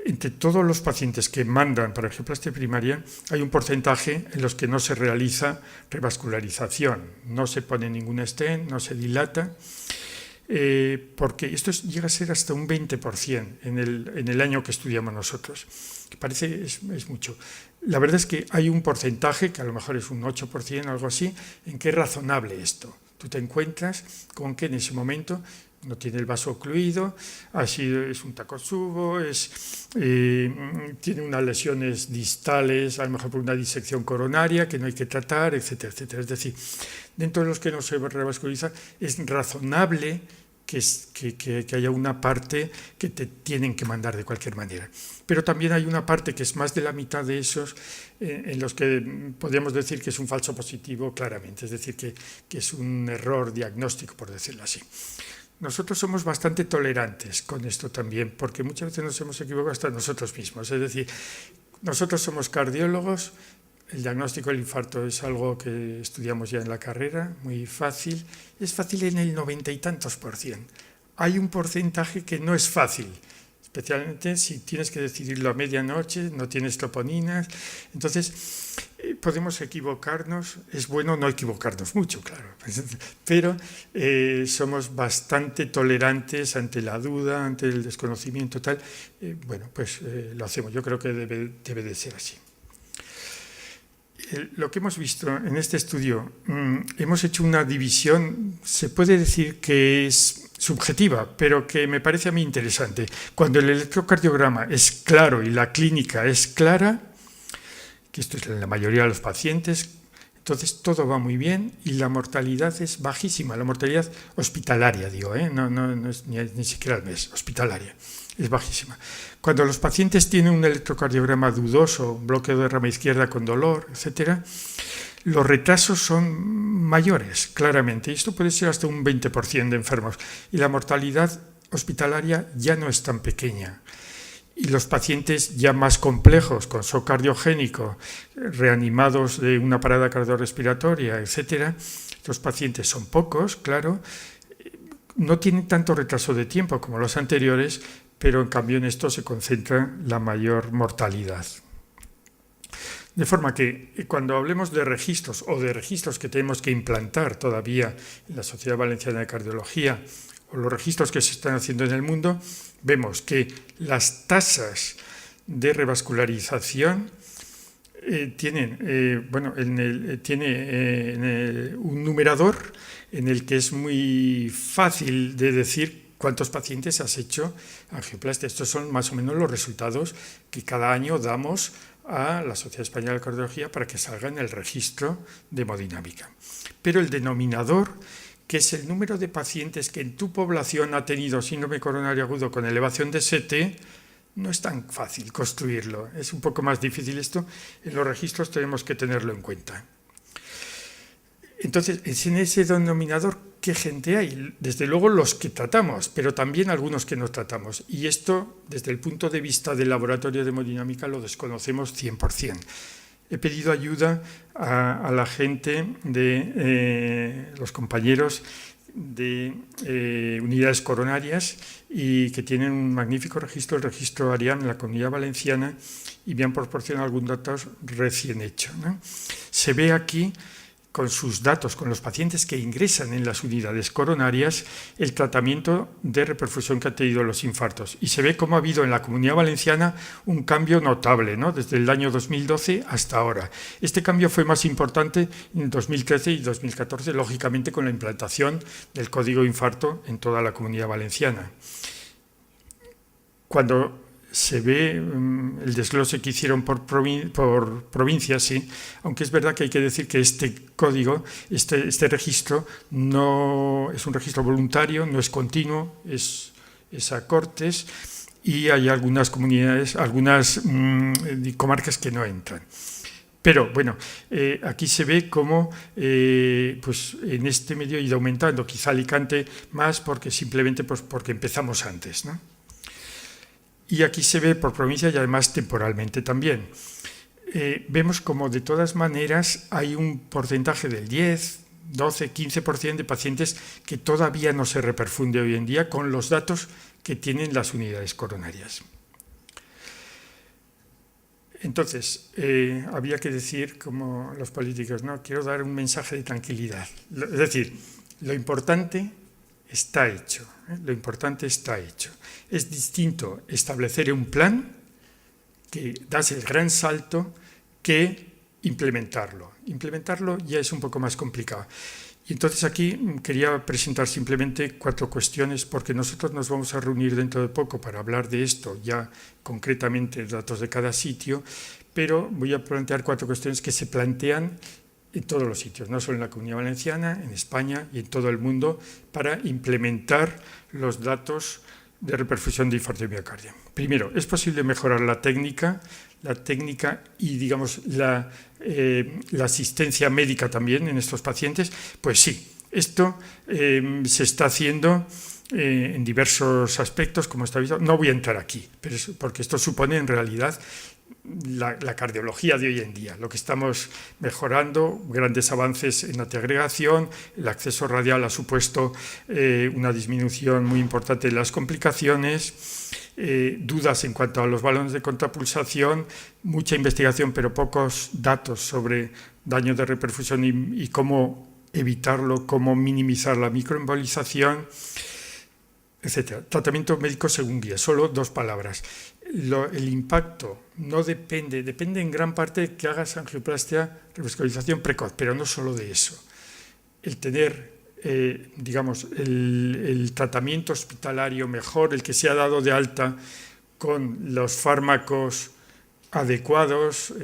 Entre todos los pacientes que mandan para angioplastia primaria hay un porcentaje en los que no se realiza revascularización, no se pone ningún stent, no se dilata, porque esto llega a ser hasta un 20% en el año que estudiamos nosotros, que parece es mucho. La verdad es que hay un porcentaje, que a lo mejor es un 8%, algo así, en que es razonable esto. Tú te encuentras con que en ese momento no tiene el vaso ocluido, es un Takotsubo, tiene unas lesiones distales, a lo mejor por una disección coronaria que no hay que tratar, etcétera, etcétera. Es decir, dentro de los que no se revasculariza, es razonable que haya una parte que te tienen que mandar de cualquier manera. Pero también hay una parte que es más de la mitad de esos en los que podríamos decir que es un falso positivo claramente, es decir, que es un error diagnóstico, por decirlo así. Nosotros somos bastante tolerantes con esto también, porque muchas veces nos hemos equivocado hasta nosotros mismos. Es decir, nosotros somos cardiólogos, el diagnóstico del infarto es algo que estudiamos ya en la carrera, muy fácil. Es fácil en el 90 y tantos %. Hay un porcentaje que no es fácil, especialmente si tienes que decidirlo a medianoche, no tienes troponinas. Entonces, podemos equivocarnos, es bueno no equivocarnos mucho, claro, pero somos bastante tolerantes ante la duda, ante el desconocimiento, tal. Lo hacemos, yo creo que debe de ser así. Lo que hemos visto en este estudio, hemos hecho una división, se puede decir que es subjetiva, pero que me parece a mí interesante. Cuando el electrocardiograma es claro y la clínica es clara, que esto es en la mayoría de los pacientes, entonces todo va muy bien y la mortalidad es bajísima, la mortalidad hospitalaria, digo, no es ni siquiera al mes, hospitalaria, es bajísima. Cuando los pacientes tienen un electrocardiograma dudoso, un bloqueo de rama izquierda con dolor, etcétera, los retrasos son mayores, claramente, y esto puede ser hasta un 20% de enfermos, y la mortalidad hospitalaria ya no es tan pequeña. Y los pacientes ya más complejos, con shock cardiogénico, reanimados de una parada cardiorrespiratoria, etcétera, los pacientes son pocos, claro, no tienen tanto retraso de tiempo como los anteriores, pero en cambio en esto se concentra la mayor mortalidad. De forma que cuando hablemos de registros o de registros que tenemos que implantar todavía en la Sociedad Valenciana de Cardiología o los registros que se están haciendo en el mundo, vemos que las tasas de revascularización tienen un numerador en el que es muy fácil de decir cuántos pacientes has hecho angioplastia. Estos son más o menos los resultados que cada año damos a la Sociedad Española de Cardiología para que salga en el registro de hemodinámica. Pero el denominador, que es el número de pacientes que en tu población ha tenido síndrome coronario agudo con elevación de ST, no es tan fácil construirlo. Es un poco más difícil esto. En los registros tenemos que tenerlo en cuenta. Entonces, es en ese denominador qué gente hay. Desde luego los que tratamos, pero también algunos que no tratamos. Y esto, desde el punto de vista del laboratorio de hemodinámica, lo desconocemos 100%. He pedido ayuda a la gente de los compañeros de unidades coronarias y que tienen un magnífico registro, el registro ARIAM en la Comunidad Valenciana, y me han proporcionado algún dato recién hecho, ¿no? Se ve aquí, con sus datos, con los pacientes que ingresan en las unidades coronarias, el tratamiento de reperfusión que han tenido los infartos. Y se ve cómo ha habido en la Comunidad Valenciana un cambio notable, ¿no? Desde el año 2012 hasta ahora. Este cambio fue más importante en 2013 y 2014, lógicamente con la implantación del código infarto en toda la Comunidad Valenciana. Cuando se ve el desglose que hicieron por provincias, sí, aunque es verdad que hay que decir que este código, este registro, no es un registro voluntario, no es continuo, es a cortes, y hay algunas comunidades, algunas comarcas que no entran. Pero bueno, aquí se ve cómo pues en este medio ha ido aumentando, quizá Alicante más simplemente porque empezamos antes, ¿no? Y aquí se ve por provincia y además temporalmente también. Vemos como de todas maneras hay un porcentaje del 10, 12, 15% de pacientes que todavía no se reperfunde hoy en día con los datos que tienen las unidades coronarias. Entonces, había que decir, como los políticos, ¿no? Quiero dar un mensaje de tranquilidad. Es decir, lo importante está hecho, lo importante está hecho. Es distinto establecer un plan que das el gran salto que implementarlo. Implementarlo ya es un poco más complicado. Y entonces aquí quería presentar simplemente 4 cuestiones, porque nosotros nos vamos a reunir dentro de poco para hablar de esto, ya concretamente datos de cada sitio, pero voy a plantear 4 cuestiones que se plantean en todos los sitios, no solo en la Comunidad Valenciana, en España y en todo el mundo, para implementar los datos de reperfusión de infarto de miocardio. Primero, ¿es posible mejorar la técnica y, digamos, la asistencia médica también en estos pacientes? Pues sí, esto se está haciendo en diversos aspectos, como está visto. No voy a entrar aquí, pero porque esto supone en realidad la cardiología de hoy en día, lo que estamos mejorando, grandes avances en antiagregación, el acceso radial ha supuesto una disminución muy importante de las complicaciones, dudas en cuanto a los balones de contrapulsación, mucha investigación pero pocos datos sobre daño de reperfusión y cómo evitarlo, cómo minimizar la microembolización, etcétera. Tratamiento médico según guía, solo 2 palabras. El impacto no depende en gran parte de que hagas angioplastia, revascularización precoz, pero no solo de eso. El tener, digamos, el tratamiento hospitalario mejor, el que se ha dado de alta con los fármacos adecuados,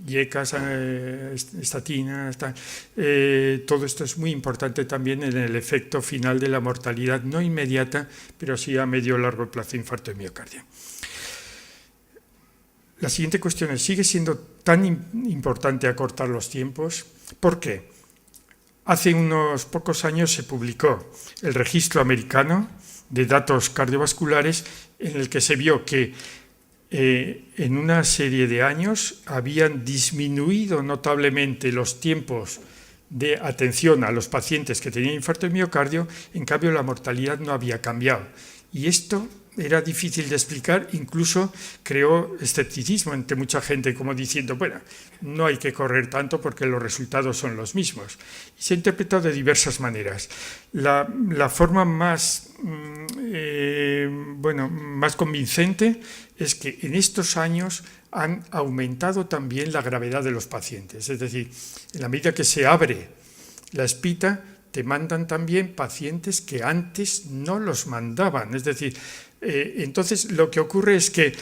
IECAS, estatinas, todo esto es muy importante también en el efecto final de la mortalidad, no inmediata, pero sí a medio o largo plazo de infarto de miocardio. La siguiente cuestión es, ¿sigue siendo tan importante acortar los tiempos? ¿Por qué? Hace unos pocos años se publicó el registro americano de datos cardiovasculares en el que se vio que en una serie de años habían disminuido notablemente los tiempos de atención a los pacientes que tenían infarto de miocardio, en cambio la mortalidad no había cambiado. Y esto era difícil de explicar, incluso creó escepticismo entre mucha gente, como diciendo, bueno, no hay que correr tanto porque los resultados son los mismos. Y se ha interpretado de diversas maneras. La forma más convincente es que en estos años han aumentado también la gravedad de los pacientes. Es decir, en la medida que se abre la espita, te mandan también pacientes que antes no los mandaban. Es decir, entonces lo que ocurre es que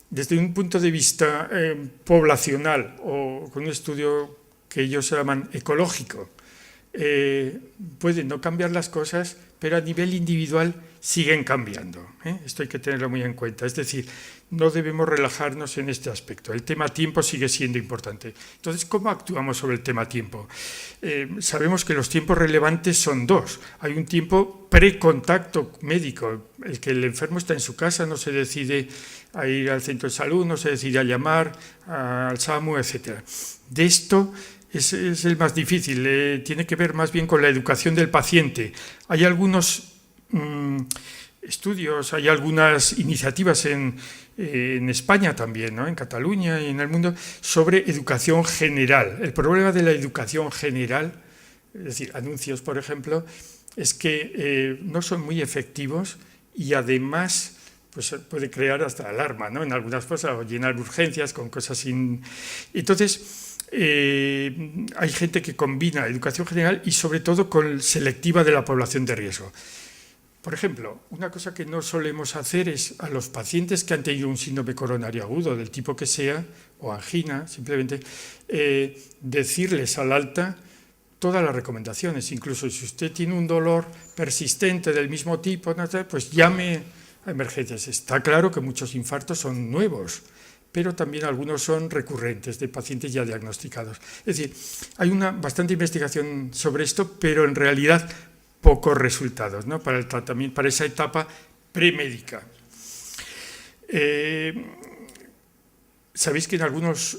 desde un punto de vista poblacional o con un estudio que ellos llaman ecológico, pueden no cambiar las cosas, pero a nivel individual siguen cambiando. Esto hay que tenerlo muy en cuenta. Es decir, no debemos relajarnos en este aspecto. El tema tiempo sigue siendo importante. Entonces, ¿cómo actuamos sobre el tema tiempo? Sabemos que los tiempos relevantes son 2. Hay un tiempo precontacto médico, el que el enfermo está en su casa, no se decide a ir al centro de salud, no se decide a llamar al SAMU, etc. De esto es el más difícil, tiene que ver más bien con la educación del paciente. Hay algunos estudios, hay algunas iniciativas en España también, ¿no? En Cataluña y en el mundo, sobre educación general. El problema de la educación general, es decir, anuncios, por ejemplo, es que no son muy efectivos y además pues, puede crear hasta alarma, ¿no? En algunas cosas, o llenar urgencias con cosas sin... Entonces, hay gente que combina educación general y sobre todo con selectiva de la población de riesgo. Por ejemplo, una cosa que no solemos hacer es a los pacientes que han tenido un síndrome coronario agudo, del tipo que sea, o angina, simplemente, decirles al alta todas las recomendaciones. Incluso si usted tiene un dolor persistente del mismo tipo, pues llame a emergencias. Está claro que muchos infartos son nuevos, pero también algunos son recurrentes de pacientes ya diagnosticados. Es decir, hay bastante investigación sobre esto, pero en realidad pocos resultados, ¿no? Para el tratamiento, para esa etapa premédica. Sabéis que en algunas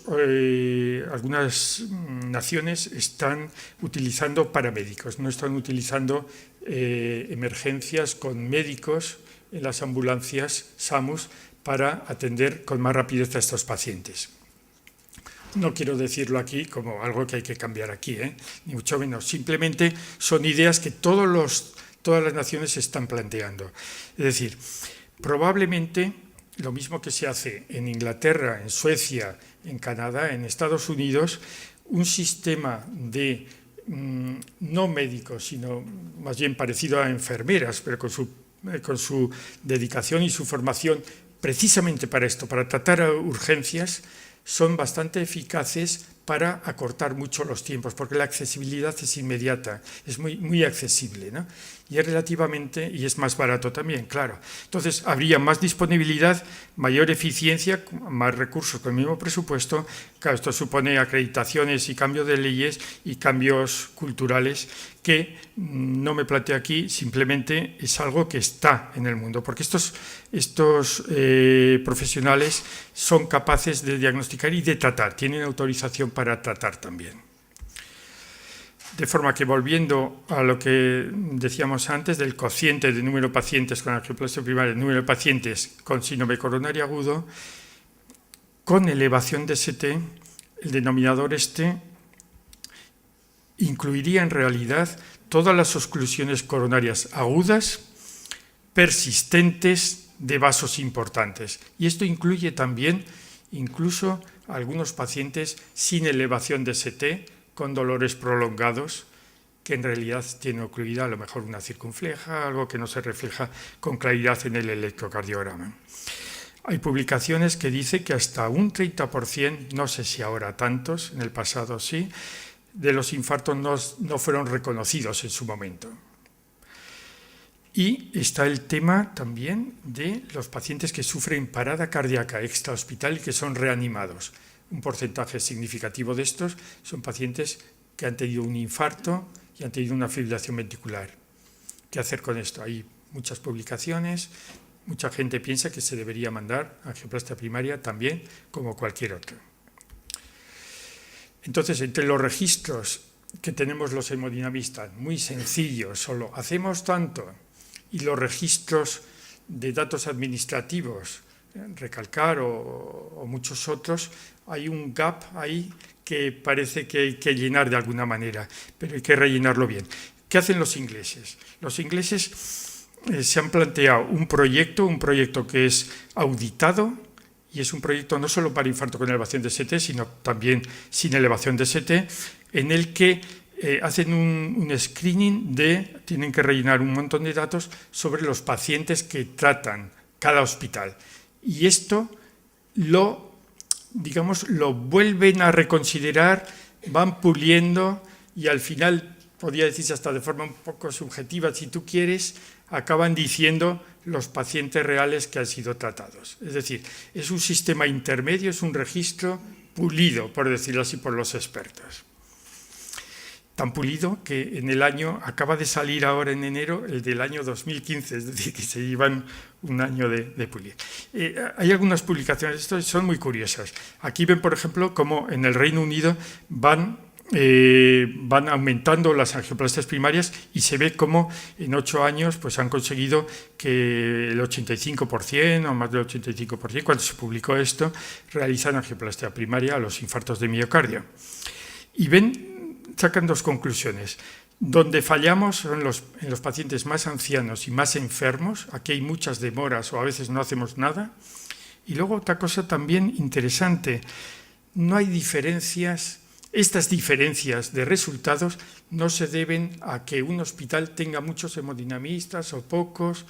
naciones están utilizando paramédicos, no están utilizando emergencias con médicos en las ambulancias SAMUS para atender con más rapidez a estos pacientes. No quiero decirlo aquí como algo que hay que cambiar aquí, ni mucho menos. Simplemente son ideas que todas las naciones se están planteando. Es decir, probablemente lo mismo que se hace en Inglaterra, en Suecia, en Canadá, en Estados Unidos, un sistema de no médicos, sino más bien parecido a enfermeras, pero con su dedicación y su formación precisamente para esto, para tratar urgencias, son bastante eficaces para acortar mucho los tiempos, porque la accesibilidad es inmediata, es muy accesible, ¿no? Y es relativamente, y es más barato también, claro. Entonces, habría más disponibilidad, mayor eficiencia, más recursos con el mismo presupuesto. Claro, esto supone acreditaciones y cambio de leyes y cambios culturales que no me planteo aquí, simplemente es algo que está en el mundo, porque estos profesionales son capaces de diagnosticar y de tratar, tienen autorización para tratar también. De forma que, volviendo a lo que decíamos antes del cociente de número de pacientes con angioplastia primaria, número de pacientes con síndrome coronario agudo, con elevación de ST, el denominador incluiría en realidad todas las oclusiones coronarias agudas, persistentes, de vasos importantes. Y esto incluye también incluso algunos pacientes sin elevación de ST, con dolores prolongados, que en realidad tienen ocluida a lo mejor una circunfleja, algo que no se refleja con claridad en el electrocardiograma. Hay publicaciones que dicen que hasta un 30%, no sé si ahora tantos, en el pasado sí, de los infartos no fueron reconocidos en su momento. Y está el tema también de los pacientes que sufren parada cardíaca extrahospital y que son reanimados. Un porcentaje significativo de estos son pacientes que han tenido un infarto y han tenido una fibrilación ventricular. ¿Qué hacer con esto? Hay muchas publicaciones, mucha gente piensa que se debería mandar angioplastia primaria también, como cualquier otro. Entonces, entre los registros que tenemos los hemodinamistas, muy sencillos, solo hacemos tanto, y los registros de datos administrativos, Recalcar o muchos otros, hay un gap ahí que parece que hay que llenar de alguna manera, pero hay que rellenarlo bien. ¿Qué hacen los ingleses? Los ingleses se han planteado un proyecto que es auditado, y es un proyecto no solo para infarto con elevación de ST, sino también sin elevación de ST, en el que hacen un screening tienen que rellenar un montón de datos sobre los pacientes que tratan cada hospital. Y esto lo vuelven a reconsiderar, van puliendo y al final, podría decirse hasta de forma un poco subjetiva, si tú quieres, acaban diciendo los pacientes reales que han sido tratados. Es decir, es un sistema intermedio, es un registro pulido, por decirlo así, por los expertos. Tan pulido que en el año, acaba de salir ahora en enero, el del año 2015, es decir, que se llevan un año de pulir. Hay algunas publicaciones, estas son muy curiosas. Aquí ven, por ejemplo, cómo en el Reino Unido van aumentando las angioplastias primarias y se ve cómo en 8 años pues, han conseguido que el 85% o más del 85%, cuando se publicó esto, realizan angioplastia primaria a los infartos de miocardio. Y sacan dos conclusiones. Donde fallamos son en los pacientes más ancianos y más enfermos. Aquí hay muchas demoras o a veces no hacemos nada. Y luego otra cosa también interesante, no hay diferencias. Estas diferencias de resultados no se deben a que un hospital tenga muchos hemodinamistas o pocos,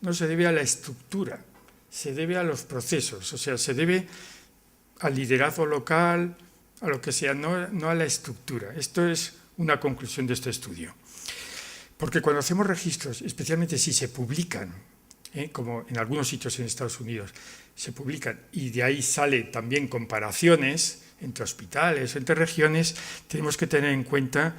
no se debe a la estructura, se debe a los procesos, o sea, se debe al liderazgo local, a lo que sea, no a la estructura. Esto es una conclusión de este estudio. Porque cuando hacemos registros, especialmente si se publican, como en algunos sitios en Estados Unidos, se publican y de ahí sale también comparaciones entre hospitales, entre regiones, tenemos que tener en cuenta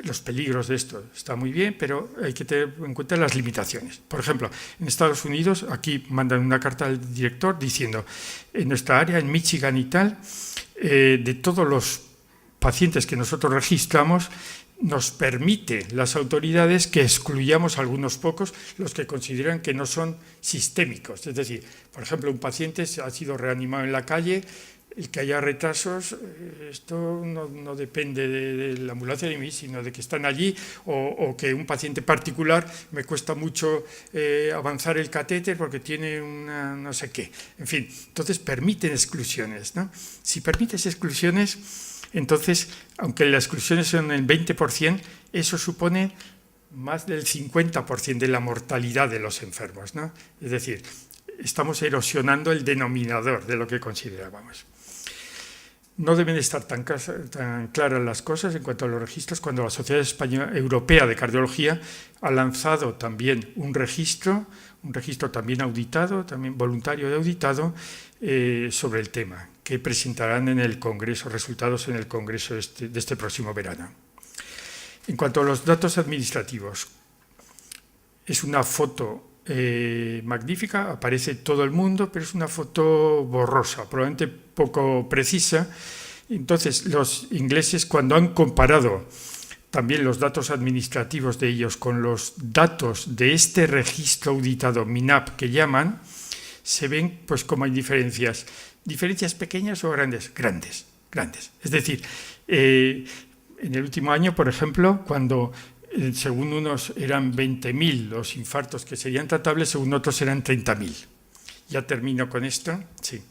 los peligros de esto. Está muy bien, pero hay que tener en cuenta las limitaciones. Por ejemplo, en Estados Unidos, aquí mandan una carta al director diciendo, en nuestra área, en Michigan y tal, de todos los pacientes que nosotros registramos, nos permite las autoridades que excluyamos algunos pocos, los que consideran que no son sistémicos. Es decir, por ejemplo, un paciente ha sido reanimado en la calle, el que haya retrasos, esto no depende de la ambulancia de mí, sino de que están allí, o que un paciente particular me cuesta mucho avanzar el catéter porque tiene una no sé qué. En fin, entonces permiten exclusiones, ¿no? Si permites exclusiones, Entonces, aunque las exclusiones son el 20%, eso supone más del 50% de la mortalidad de los enfermos, ¿no? Es decir, estamos erosionando el denominador de lo que considerábamos. No deben estar tan claras las cosas en cuanto a los registros cuando la Sociedad Europea de Cardiología ha lanzado también un registro también auditado, también voluntario y auditado, sobre el tema, que presentarán en el Congreso, resultados en el Congreso de este próximo verano. En cuanto a los datos administrativos, es una foto magnífica, aparece todo el mundo, pero es una foto borrosa, probablemente poco precisa. Entonces, los ingleses, cuando han comparado también los datos administrativos de ellos con los datos de este registro auditado MINAP que llaman, se ven pues como hay diferencias pequeñas o grandes. Es decir, en el último año, por ejemplo, cuando según unos eran 20.000 los infartos que serían tratables, según otros eran 30.000. Ya termino con esto. Sí.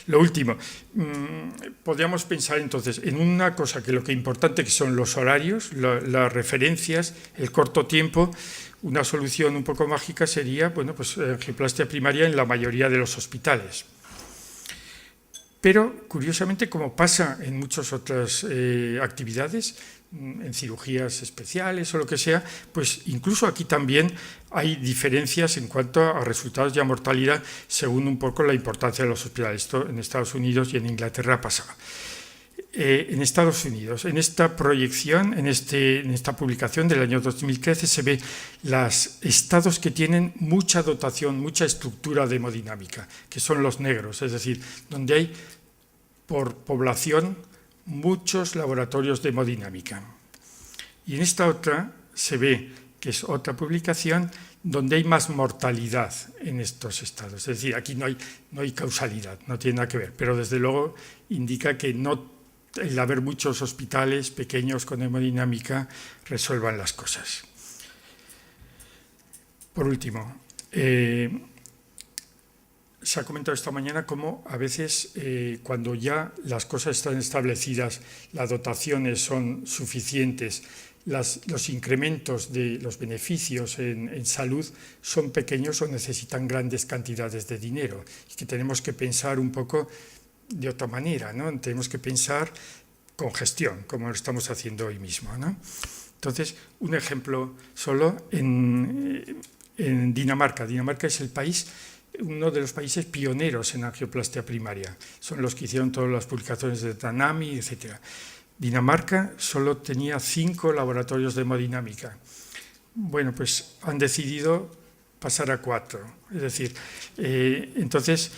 Lo último, podríamos pensar entonces en una cosa que lo que es importante que son los horarios, las referencias, el corto tiempo. Una solución un poco mágica sería, bueno, pues angioplastia primaria en la mayoría de los hospitales. Pero, curiosamente, como pasa en muchas otras actividades, en cirugías especiales o lo que sea, pues incluso aquí también hay diferencias en cuanto a resultados y a mortalidad según un poco la importancia de los hospitales. Esto en Estados Unidos y en Inglaterra pasaba. En Estados Unidos, en esta proyección, en esta publicación del año 2013, se ve los estados que tienen mucha dotación, mucha estructura de hemodinámica, que son los negros, es decir, donde hay por población muchos laboratorios de hemodinámica. Y en esta otra se ve, que es otra publicación, donde hay más mortalidad en estos estados. Es decir, aquí no hay causalidad, no tiene nada que ver, pero desde luego indica que no el haber muchos hospitales pequeños con hemodinámica resuelvan las cosas. Por último, se ha comentado esta mañana cómo a veces cuando ya las cosas están establecidas, las dotaciones son suficientes, los incrementos de los beneficios en salud son pequeños o necesitan grandes cantidades de dinero y que tenemos que pensar un poco de otra manera, ¿no? Tenemos que pensar con gestión, como lo estamos haciendo hoy mismo, ¿no? Entonces, un ejemplo solo en Dinamarca. Dinamarca es uno de los países pioneros en angioplastia primaria. Son los que hicieron todas las publicaciones de Tanami, etc. Dinamarca solo tenía 5 laboratorios de hemodinámica. Bueno, pues han decidido pasar a 4. Es decir, entonces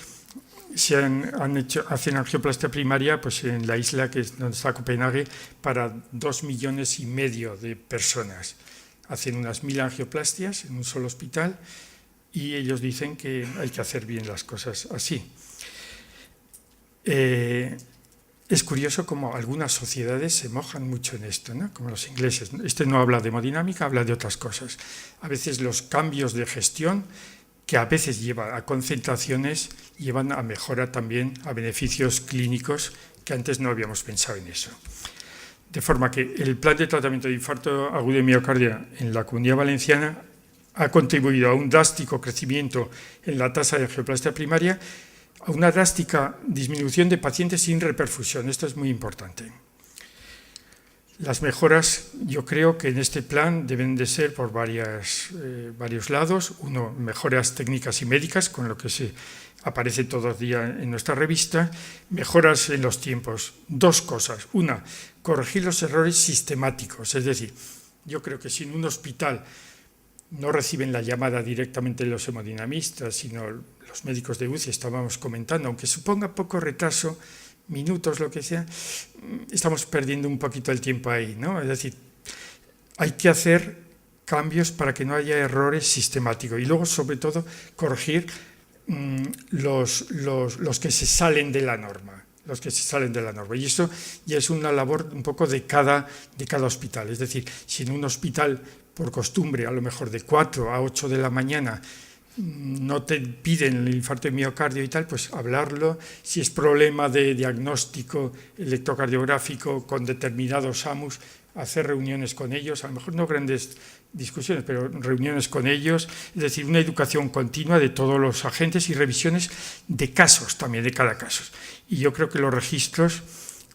hacen angioplastia primaria pues en la isla que es donde está Copenhague para 2,5 millones de personas. Hacen unas 1.000 angioplastias en un solo hospital y ellos dicen que hay que hacer bien las cosas así. Es curioso cómo algunas sociedades se mojan mucho en esto, ¿no? Como los ingleses. Este no habla de hemodinámica, habla de otras cosas. A veces los cambios de gestión, que a veces llevan a concentraciones, llevan a mejora también, a beneficios clínicos, que antes no habíamos pensado en eso. De forma que el plan de tratamiento de infarto agudo de miocardio en la Comunidad Valenciana ha contribuido a un drástico crecimiento en la tasa de angioplastia primaria, a una drástica disminución de pacientes sin reperfusión. Esto es muy importante. Las mejoras, yo creo que en este plan deben de ser por varios lados. Uno, mejoras técnicas y médicas, con lo que aparece todos los días en nuestra revista. Mejoras en los tiempos. 2 cosas. Una, corregir los errores sistemáticos. Es decir, yo creo que si en un hospital no reciben la llamada directamente los hemodinamistas, sino los médicos de UCI, estábamos comentando, aunque suponga poco retraso, minutos, lo que sea, estamos perdiendo un poquito el tiempo ahí, ¿no? Es decir, hay que hacer cambios para que no haya errores sistemáticos y luego, sobre todo, corregir los que se salen de la norma. Y eso ya es una labor un poco de cada hospital. Es decir, si en un hospital, por costumbre, a lo mejor de 4 a 8 de la mañana, no te piden el infarto de miocardio y tal, pues hablarlo. Si es problema de diagnóstico electrocardiográfico con determinados AMUs, hacer reuniones con ellos, a lo mejor no grandes discusiones, pero reuniones con ellos, es decir, una educación continua de todos los agentes y revisiones de casos también, de cada caso. Y yo creo que los registros,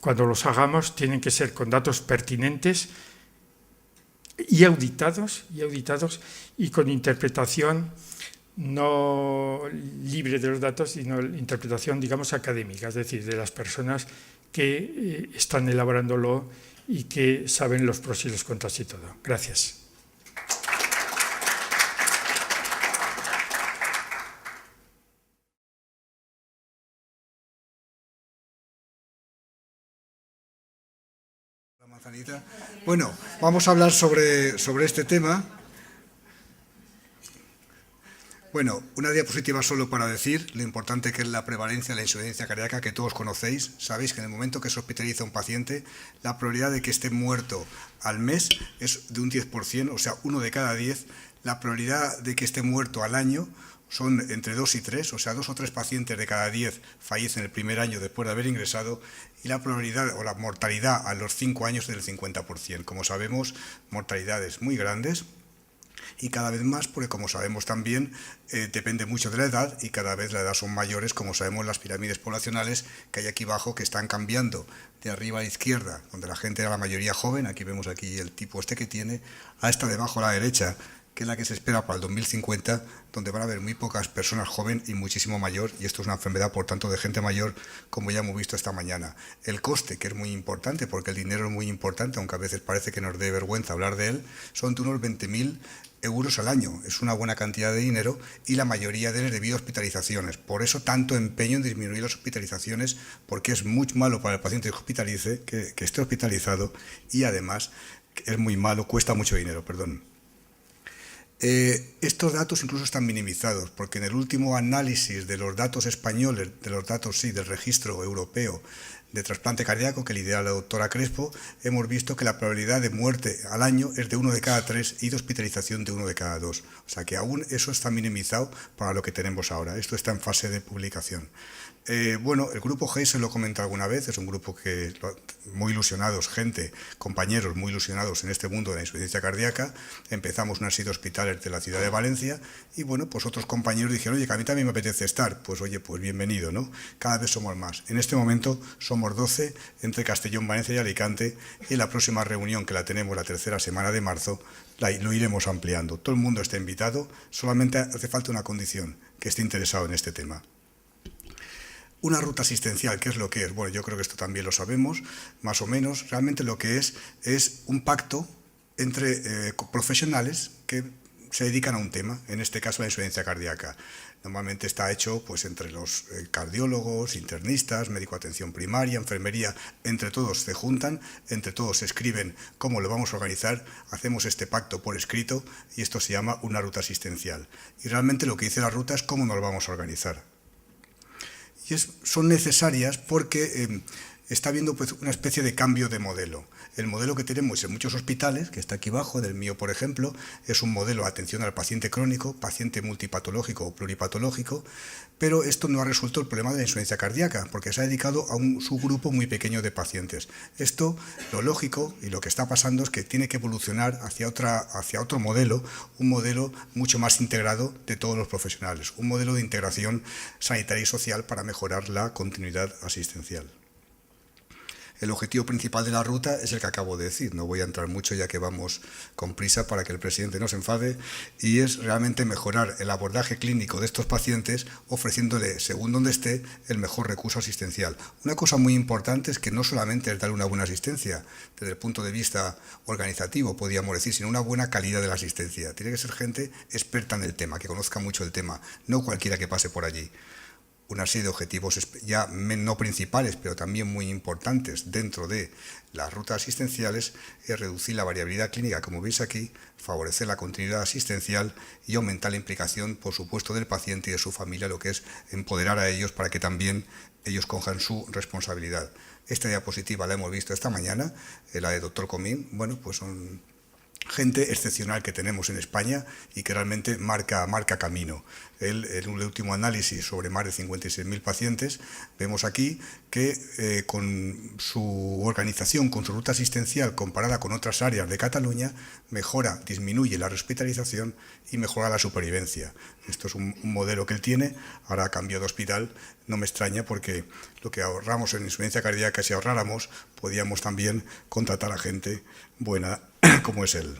cuando los hagamos, tienen que ser con datos pertinentes y auditados y con interpretación no libre de los datos, sino interpretación, digamos, académica, es decir, de las personas que están elaborándolo y que saben los pros y los contras y todo. Gracias. La manzanita. Bueno, vamos a hablar sobre este tema. Bueno, una diapositiva solo para decir lo importante que es la prevalencia de la insuficiencia cardíaca, que todos conocéis. Sabéis que en el momento que se hospitaliza un paciente, la probabilidad de que esté muerto al mes es de un 10%, o sea, 1 de cada 10. La probabilidad de que esté muerto al año son entre 2 y 3, o sea, 2 o 3 pacientes de cada 10 fallecen el primer año después de haber ingresado, y la probabilidad o la mortalidad a los 5 años es del 50%. Como sabemos, mortalidades muy grandes. Y cada vez más, porque como sabemos también, depende mucho de la edad y cada vez la edad son mayores, como sabemos las pirámides poblacionales que hay aquí abajo que están cambiando de arriba a la izquierda, donde la gente era la mayoría joven, aquí vemos aquí el tipo este que tiene, a esta debajo a la derecha, que es la que se espera para el 2050, donde van a haber muy pocas personas jóvenes y muchísimo mayor, y esto es una enfermedad, por tanto, de gente mayor, como ya hemos visto esta mañana. El coste, que es muy importante, porque el dinero es muy importante, aunque a veces parece que nos dé vergüenza hablar de él, son de unos 20.000 euros al año. Es una buena cantidad de dinero y la mayoría de él es debido a hospitalizaciones. Por eso tanto empeño en disminuir las hospitalizaciones, porque es muy malo para el paciente que hospitalice, que esté hospitalizado, y además es muy malo, cuesta mucho dinero, perdón. Estos datos incluso están minimizados, porque en el último análisis de los datos españoles, de los datos del registro europeo de trasplante cardíaco, que lidera la doctora Crespo, hemos visto que la probabilidad de muerte al año es de 1 de cada 3 y de hospitalización de 1 de cada 2. O sea que aún eso está minimizado para lo que tenemos ahora. Esto está en fase de publicación. Bueno, el grupo G se lo he comentado alguna vez, es un grupo que muy ilusionados, compañeros muy ilusionados en este mundo de la insuficiencia cardíaca. Empezamos una serie de hospitales de la ciudad de Valencia y bueno, pues otros compañeros dijeron, oye, que a mí también me apetece estar. Pues oye, pues bienvenido, ¿no? Cada vez somos más. En este momento somos 12 entre Castellón, Valencia y Alicante, y en la próxima reunión, que la tenemos la tercera semana de marzo, lo iremos ampliando. Todo el mundo está invitado, solamente hace falta una condición, que esté interesado en este tema. Una ruta asistencial, ¿qué es lo que es? Bueno, yo creo que esto también lo sabemos, más o menos. Realmente lo que es un pacto entre profesionales que se dedican a un tema, en este caso la insuficiencia cardíaca. Normalmente está hecho pues, entre los cardiólogos, internistas, médico de atención primaria, enfermería, entre todos se juntan, entre todos se escriben cómo lo vamos a organizar, hacemos este pacto por escrito y esto se llama una ruta asistencial. Y realmente lo que dice la ruta es cómo nos lo vamos a organizar. Y son necesarias porque está habiendo pues, una especie de cambio de modelo. El modelo que tenemos en muchos hospitales, que está aquí abajo, del mío por ejemplo, es un modelo de atención al paciente crónico, paciente multipatológico o pluripatológico, pero esto no ha resuelto el problema de la insuficiencia cardíaca, porque se ha dedicado a un subgrupo muy pequeño de pacientes. Esto, lo lógico y lo que está pasando es que tiene que evolucionar hacia otro modelo, un modelo mucho más integrado de todos los profesionales, un modelo de integración sanitaria y social para mejorar la continuidad asistencial. El objetivo principal de la ruta es el que acabo de decir, no voy a entrar mucho ya que vamos con prisa para que el presidente no se enfade, y es realmente mejorar el abordaje clínico de estos pacientes ofreciéndole, según donde esté, el mejor recurso asistencial. Una cosa muy importante es que no solamente es dar una buena asistencia desde el punto de vista organizativo, podríamos decir, sino una buena calidad de la asistencia. Tiene que ser gente experta en el tema, que conozca mucho el tema, no cualquiera que pase por allí. Una serie de objetivos ya no principales, pero también muy importantes dentro de las rutas asistenciales es reducir la variabilidad clínica, como veis aquí, favorecer la continuidad asistencial y aumentar la implicación, por supuesto, del paciente y de su familia, lo que es empoderar a ellos para que también ellos cojan su responsabilidad. Esta diapositiva la hemos visto esta mañana, la de doctor Comín. Bueno, pues son gente excepcional que tenemos en España y que realmente marca camino. Él, en un último análisis sobre más de 56.000 pacientes, vemos aquí que con su organización, con su ruta asistencial comparada con otras áreas de Cataluña, disminuye la hospitalización y mejora la supervivencia. Esto es un modelo que él tiene. Ahora a cambio de hospital, no me extraña porque lo que ahorramos en insuficiencia cardíaca, si ahorráramos, podíamos también contratar a gente buena como es él.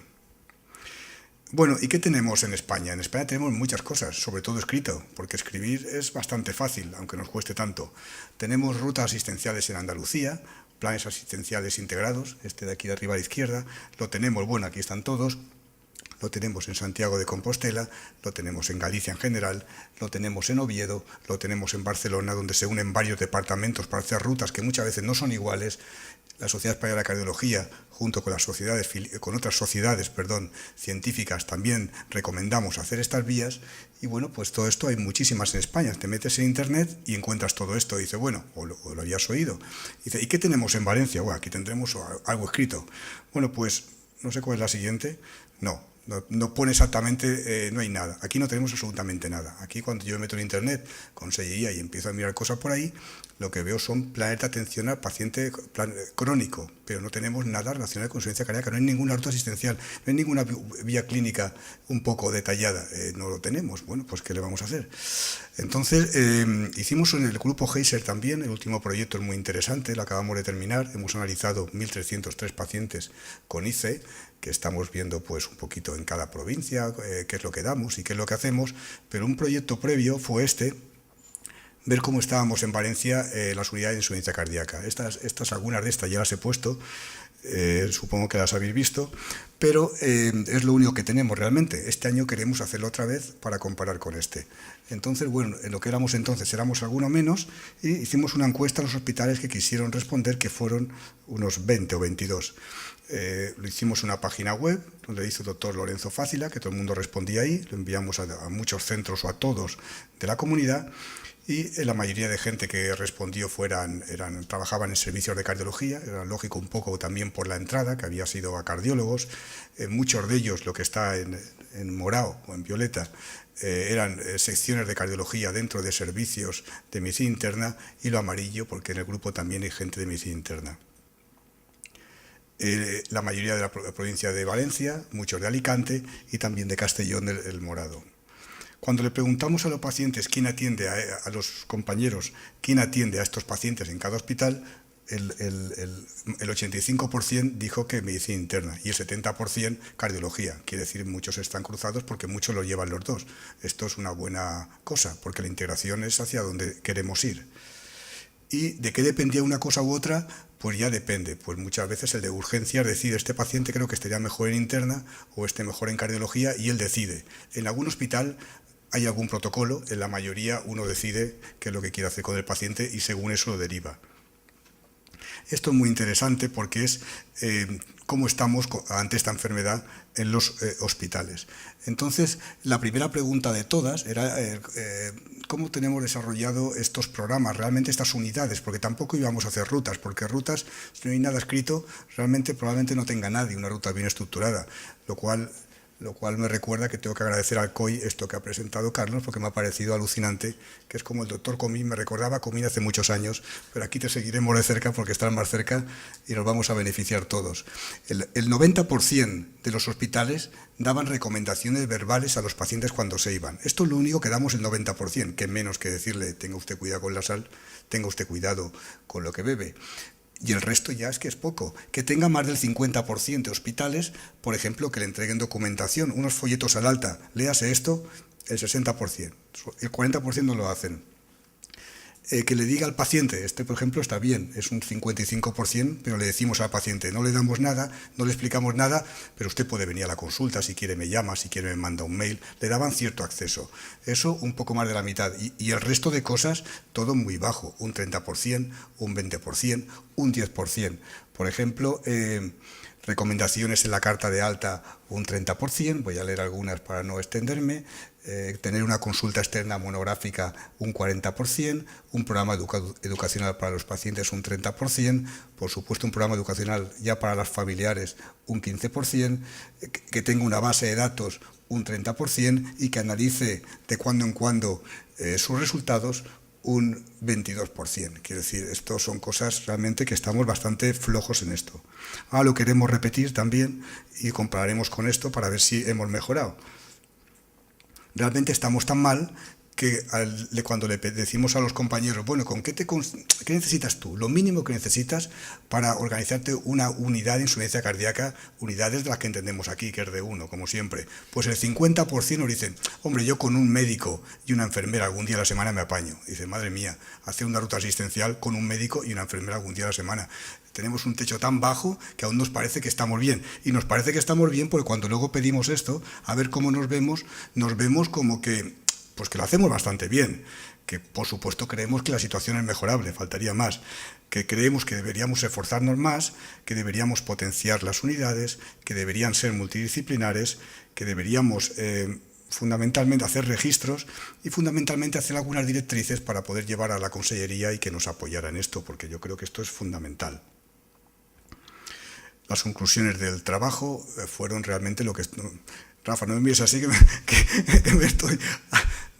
Bueno, ¿y qué tenemos en España? En España tenemos muchas cosas, sobre todo escrito, porque escribir es bastante fácil, aunque nos cueste tanto. Tenemos rutas asistenciales en Andalucía, planes asistenciales integrados, este de aquí de arriba a la izquierda, lo tenemos, bueno, aquí están todos, lo tenemos en Santiago de Compostela, lo tenemos en Galicia en general, lo tenemos en Oviedo, lo tenemos en Barcelona, donde se unen varios departamentos para hacer rutas que muchas veces no son iguales. La Sociedad Española de Cardiología, junto con otras sociedades científicas, también recomendamos hacer estas vías. Y bueno, pues todo esto hay muchísimas en España. Te metes en Internet y encuentras todo esto. Y dices, bueno, o lo habías oído. Y dice, ¿y qué tenemos en Valencia? Bueno, aquí tendremos algo escrito. Bueno, pues no sé cuál es la siguiente. No pone exactamente, no hay nada. Aquí no tenemos absolutamente nada. Aquí cuando yo me meto en Internet con SEIA y empiezo a mirar cosas por ahí, lo que veo son planes de atención al paciente crónico, pero no tenemos nada relacionado con insuficiencia cardíaca, no hay ninguna ruta asistencial, no hay ninguna vía clínica un poco detallada, no lo tenemos. Bueno, pues ¿qué le vamos a hacer? Entonces, hicimos en el grupo Heiser también, el último proyecto es muy interesante, lo acabamos de terminar, hemos analizado 1.303 pacientes con ICE, que estamos viendo pues un poquito en cada provincia, qué es lo que damos y qué es lo que hacemos, pero un proyecto previo fue ver cómo estábamos en Valencia las unidades de insuficiencia cardíaca. Algunas de estas ya las he puesto, supongo que las habéis visto, pero es lo único que tenemos realmente. Este año queremos hacerlo otra vez para comparar con este. Entonces, bueno, en lo que éramos entonces éramos alguno menos y hicimos una encuesta a los hospitales que quisieron responder, que fueron unos 20 o 22. Lo hicimos en una página web donde hizo el doctor Lorenzo Fácila, que todo el mundo respondía ahí, lo enviamos a muchos centros o a todos de la comunidad. Y la mayoría de gente que respondió trabajaban en servicios de cardiología, era lógico un poco también por la entrada, que había sido a cardiólogos. Muchos de ellos, lo que está en morado o en violeta, eran secciones de cardiología dentro de servicios de medicina interna, y lo amarillo porque en el grupo también hay gente de medicina interna. La mayoría de la provincia de Valencia, muchos de Alicante y también de Castellón el morado. Cuando le preguntamos a los pacientes quién atiende a los compañeros, quién atiende a estos pacientes en cada hospital, el 85% dijo que medicina interna y el 70% cardiología. Quiere decir, muchos están cruzados porque muchos lo llevan los dos. Esto es una buena cosa porque la integración es hacia donde queremos ir. ¿Y de qué dependía una cosa u otra? Pues ya depende. Pues muchas veces el de urgencias decide, este paciente creo que estaría mejor en interna o mejor en cardiología, y él decide. En algún hospital hay algún protocolo, en la mayoría uno decide qué es lo que quiere hacer con el paciente y según eso lo deriva. Esto es muy interesante porque es cómo estamos ante esta enfermedad en los hospitales. Entonces, la primera pregunta de todas era cómo tenemos desarrollado estos programas, realmente estas unidades, porque tampoco íbamos a hacer rutas, porque rutas, si no hay nada escrito, probablemente no tenga nadie una ruta bien estructurada, lo cual me recuerda que tengo que agradecer al COI esto que ha presentado Carlos, porque me ha parecido alucinante, que es como el doctor Comín, me recordaba a Comín hace muchos años, pero aquí te seguiremos de cerca porque estás más cerca y nos vamos a beneficiar todos. El 90% de los hospitales daban recomendaciones verbales a los pacientes cuando se iban. Esto es lo único que damos el 90%, que menos que decirle, tenga usted cuidado con la sal, tenga usted cuidado con lo que bebe. Y el resto ya es que es poco. Que tenga más del 50% de hospitales, por ejemplo, que le entreguen documentación, unos folletos al alta, léase esto, el 60%. El 40% no lo hacen. Que le diga al paciente, por ejemplo está bien, es un 55%, pero le decimos al paciente, no le damos nada, no le explicamos nada, pero usted puede venir a la consulta, si quiere me llama, si quiere me manda un mail, le daban cierto acceso. Eso un poco más de la mitad, y el resto de cosas, todo muy bajo, un 30%, un 20%, un 10%. Por ejemplo, recomendaciones en la carta de alta, un 30%, voy a leer algunas para no extenderme. tener una consulta externa monográfica un 40%, un programa educacional para los pacientes un 30%, por supuesto un programa educacional ya para las familiares un 15%, que tenga una base de datos un 30% y que analice de cuando en cuando sus resultados un 22%. Quiero decir, esto son cosas realmente que estamos bastante flojos en esto. Ahora lo queremos repetir también y compararemos con esto para ver si hemos mejorado. Realmente estamos tan mal que cuando le decimos a los compañeros, bueno, ¿qué necesitas tú? Lo mínimo que necesitas para organizarte una unidad de insuficiencia cardíaca, unidades de las que entendemos aquí, que es de 1, como siempre. Pues el 50% nos dicen, hombre, yo con un médico y una enfermera algún día a la semana me apaño. Y dice, madre mía, hacer una ruta asistencial con un médico y una enfermera algún día a la semana. Tenemos un techo tan bajo que aún nos parece que estamos bien. Y nos parece que estamos bien porque cuando luego pedimos esto, a ver cómo nos vemos como que pues que lo hacemos bastante bien, que por supuesto creemos que la situación es mejorable, faltaría más, que creemos que deberíamos esforzarnos más, que deberíamos potenciar las unidades, que deberían ser multidisciplinares, que deberíamos fundamentalmente hacer registros y fundamentalmente hacer algunas directrices para poder llevar a la consellería y que nos apoyara en esto, porque yo creo que esto es fundamental. Las conclusiones del trabajo fueron realmente lo que... Rafa, no me mires así que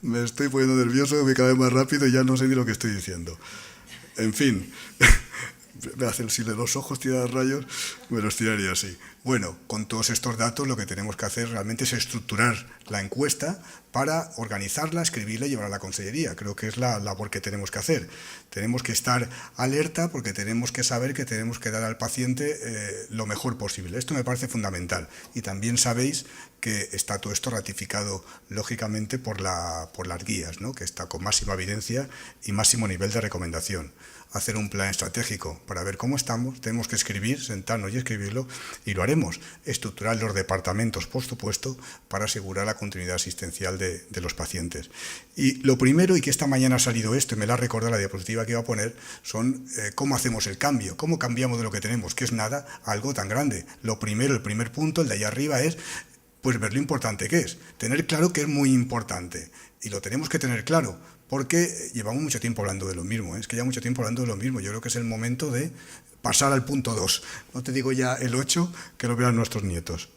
me estoy poniendo nervioso, me cae más rápido y ya no sé ni lo que estoy diciendo. En fin, me hacen si de los ojos tirar rayos, me los tiraría así. Bueno, con todos estos datos lo que tenemos que hacer realmente es estructurar la encuesta para organizarla, escribirla y llevarla a la consellería. Creo que es la labor que tenemos que hacer. Tenemos que estar alerta porque tenemos que saber que tenemos que dar al paciente lo mejor posible. Esto me parece fundamental. Y también sabéis que está todo esto ratificado lógicamente por las guías, ¿no? Que está con máxima evidencia y máximo nivel de recomendación. Hacer un plan estratégico para ver cómo estamos, tenemos que escribir, sentarnos y escribirlo, y lo haremos. Estructurar los departamentos, por supuesto, para asegurar la continuidad asistencial de los pacientes. Y lo primero, y que esta mañana ha salido esto, y me la ha recordado la diapositiva que iba a poner, son cómo hacemos el cambio, cómo cambiamos de lo que tenemos, que es nada, a algo tan grande. Lo primero, el primer punto, el de allá arriba, es pues ver lo importante que es, tener claro que es muy importante, y lo tenemos que tener claro, porque llevamos mucho tiempo hablando de lo mismo, es que ya mucho tiempo hablando de lo mismo. Yo creo que es el momento de pasar al punto 2, no te digo ya el 8, que lo vean nuestros nietos.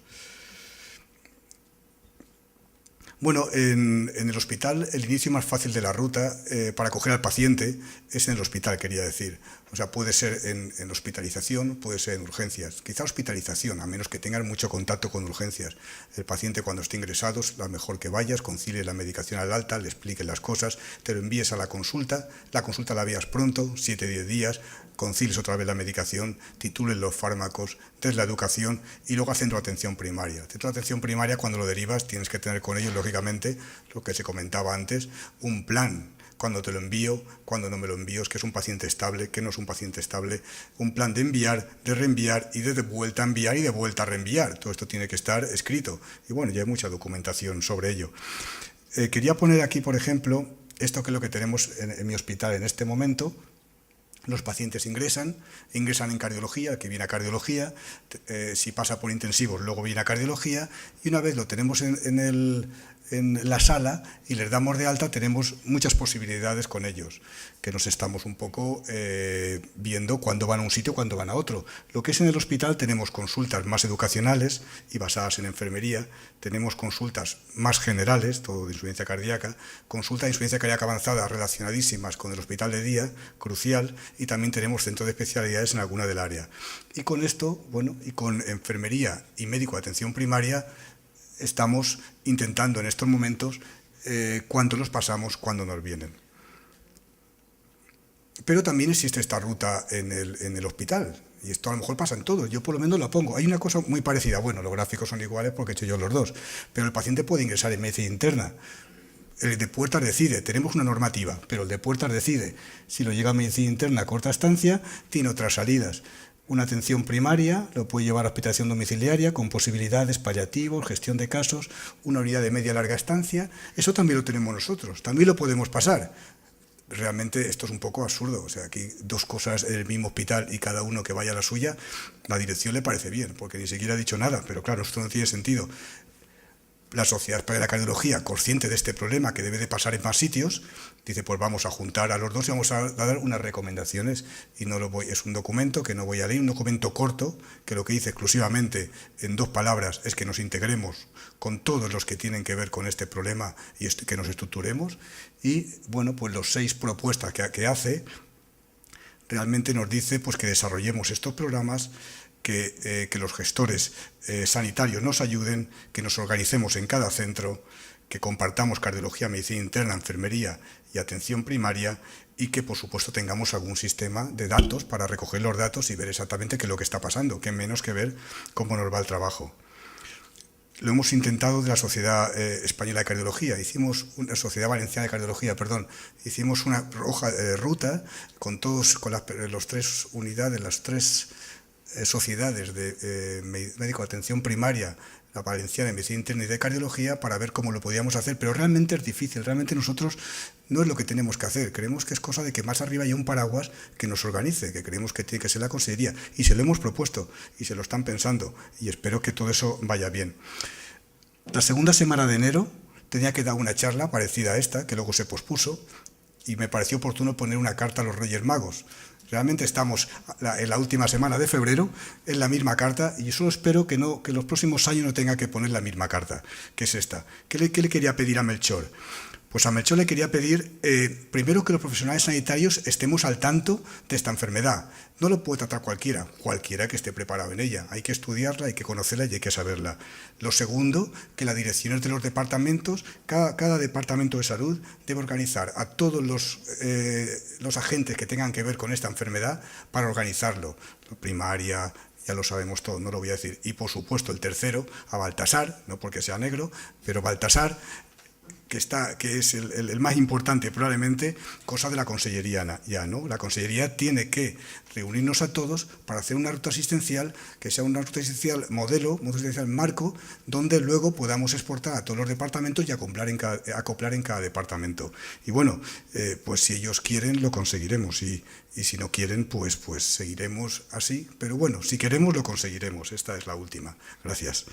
Bueno, en el hospital el inicio más fácil de la ruta para acoger al paciente es en el hospital, quería decir. O sea, puede ser en hospitalización, puede ser en urgencias. Quizá hospitalización, a menos que tengan mucho contacto con urgencias. El paciente cuando esté ingresado, es mejor que vayas, concilie la medicación al alta, le expliques las cosas, te lo envíes a la consulta la veas pronto, 7-10 días, concilies otra vez la medicación, titules los fármacos, des la educación y luego al centro de atención primaria. Centro de atención primaria, cuando lo derivas, tienes que tener con ellos, lógicamente, lo que se comentaba antes, un plan. Cuando te lo envío, cuando no me lo envío, es que es un paciente estable, que no es un paciente estable, un plan de enviar, de reenviar y de vuelta a enviar y de vuelta a reenviar. Todo esto tiene que estar escrito y bueno, ya hay mucha documentación sobre ello. Quería poner aquí, por ejemplo, esto que es lo que tenemos en mi hospital en este momento. Los pacientes ingresan en cardiología, el que viene a cardiología, si pasa por intensivos luego viene a cardiología y una vez lo tenemos en la sala y les damos de alta, tenemos muchas posibilidades con ellos, que nos estamos un poco viendo cuándo van a un sitio, cuándo van a otro. Lo que es en el hospital tenemos consultas más educacionales y basadas en enfermería, tenemos consultas más generales, todo de insuficiencia cardíaca, consultas de insuficiencia cardíaca avanzada relacionadísimas con el hospital de día, crucial, y también tenemos centros de especialidades en alguna del área. Y con esto, bueno, y con enfermería y médico de atención primaria, estamos intentando en estos momentos cuándo los pasamos, cuándo nos vienen. Pero también existe esta ruta en el hospital, y esto a lo mejor pasa en todos, yo por lo menos la pongo. Hay una cosa muy parecida, bueno, los gráficos son iguales porque he hecho yo los dos, pero el paciente puede ingresar en medicina interna. El de puertas decide, tenemos una normativa, pero el de puertas decide. Si lo llega a medicina interna a corta estancia, tiene otras salidas. Una atención primaria, lo puede llevar a hospitalización domiciliaria con posibilidades, paliativos, gestión de casos, una unidad de media larga estancia. Eso también lo tenemos nosotros, también lo podemos pasar. Realmente esto es un poco absurdo, o sea, aquí dos cosas en el mismo hospital y cada uno que vaya a la suya, la dirección le parece bien, porque ni siquiera ha dicho nada, pero claro, esto no tiene sentido. La Sociedad Española de Cardiología, consciente de este problema que debe de pasar en más sitios, dice, pues vamos a juntar a los dos y vamos a dar unas recomendaciones. Y es un documento que no voy a leer, un documento corto, que lo que dice exclusivamente en 2 palabras es que nos integremos con todos los que tienen que ver con este problema y que nos estructuremos. Y bueno, pues los 6 propuestas que hace, realmente nos dice pues que desarrollemos estos programas, que los gestores sanitarios nos ayuden, que nos organicemos en cada centro, que compartamos cardiología, medicina interna, enfermería y atención primaria, y que por supuesto tengamos algún sistema de datos para recoger los datos y ver exactamente qué es lo que está pasando, que menos que ver cómo nos va el trabajo. Lo hemos intentado de la Sociedad Española de Cardiología, hicimos una Sociedad Valenciana de Cardiología, perdón, hicimos una hoja de ruta con los 3 unidades, las 3 sociedades de médico de atención primaria, la Valenciana de Medicina Interna y de Cardiología, para ver cómo lo podíamos hacer, pero realmente es difícil, realmente nosotros no es lo que tenemos que hacer, creemos que es cosa de que más arriba haya un paraguas que nos organice, que creemos que tiene que ser la Consellería, y se lo hemos propuesto, y se lo están pensando, y espero que todo eso vaya bien. La segunda semana de enero tenía que dar una charla parecida a esta, que luego se pospuso, y me pareció oportuno poner una carta a los Reyes Magos. Realmente estamos en la última semana de febrero, en la misma carta, y yo solo espero que los próximos años no tenga que poner la misma carta, que es esta. ¿Qué le quería pedir a Melchor? Pues a Melchor le quería pedir, primero, que los profesionales sanitarios estemos al tanto de esta enfermedad. No lo puede tratar cualquiera que esté preparado en ella. Hay que estudiarla, hay que conocerla y hay que saberla. Lo segundo, que las direcciones de los departamentos, cada departamento de salud debe organizar a todos los agentes que tengan que ver con esta enfermedad para organizarlo. Primaria, ya lo sabemos todo, no lo voy a decir. Y por supuesto el tercero, a Baltasar, no porque sea negro, pero Baltasar, que es el más importante probablemente, cosa de la Consellería ya, ¿no? La Consellería tiene que reunirnos a todos para hacer una ruta asistencial, que sea una ruta asistencial modelo asistencial marco, donde luego podamos exportar a todos los departamentos y acoplar en cada departamento. Y bueno, pues si ellos quieren lo conseguiremos, y si no quieren pues seguiremos así, pero bueno, si queremos lo conseguiremos. Esta es la última. Gracias.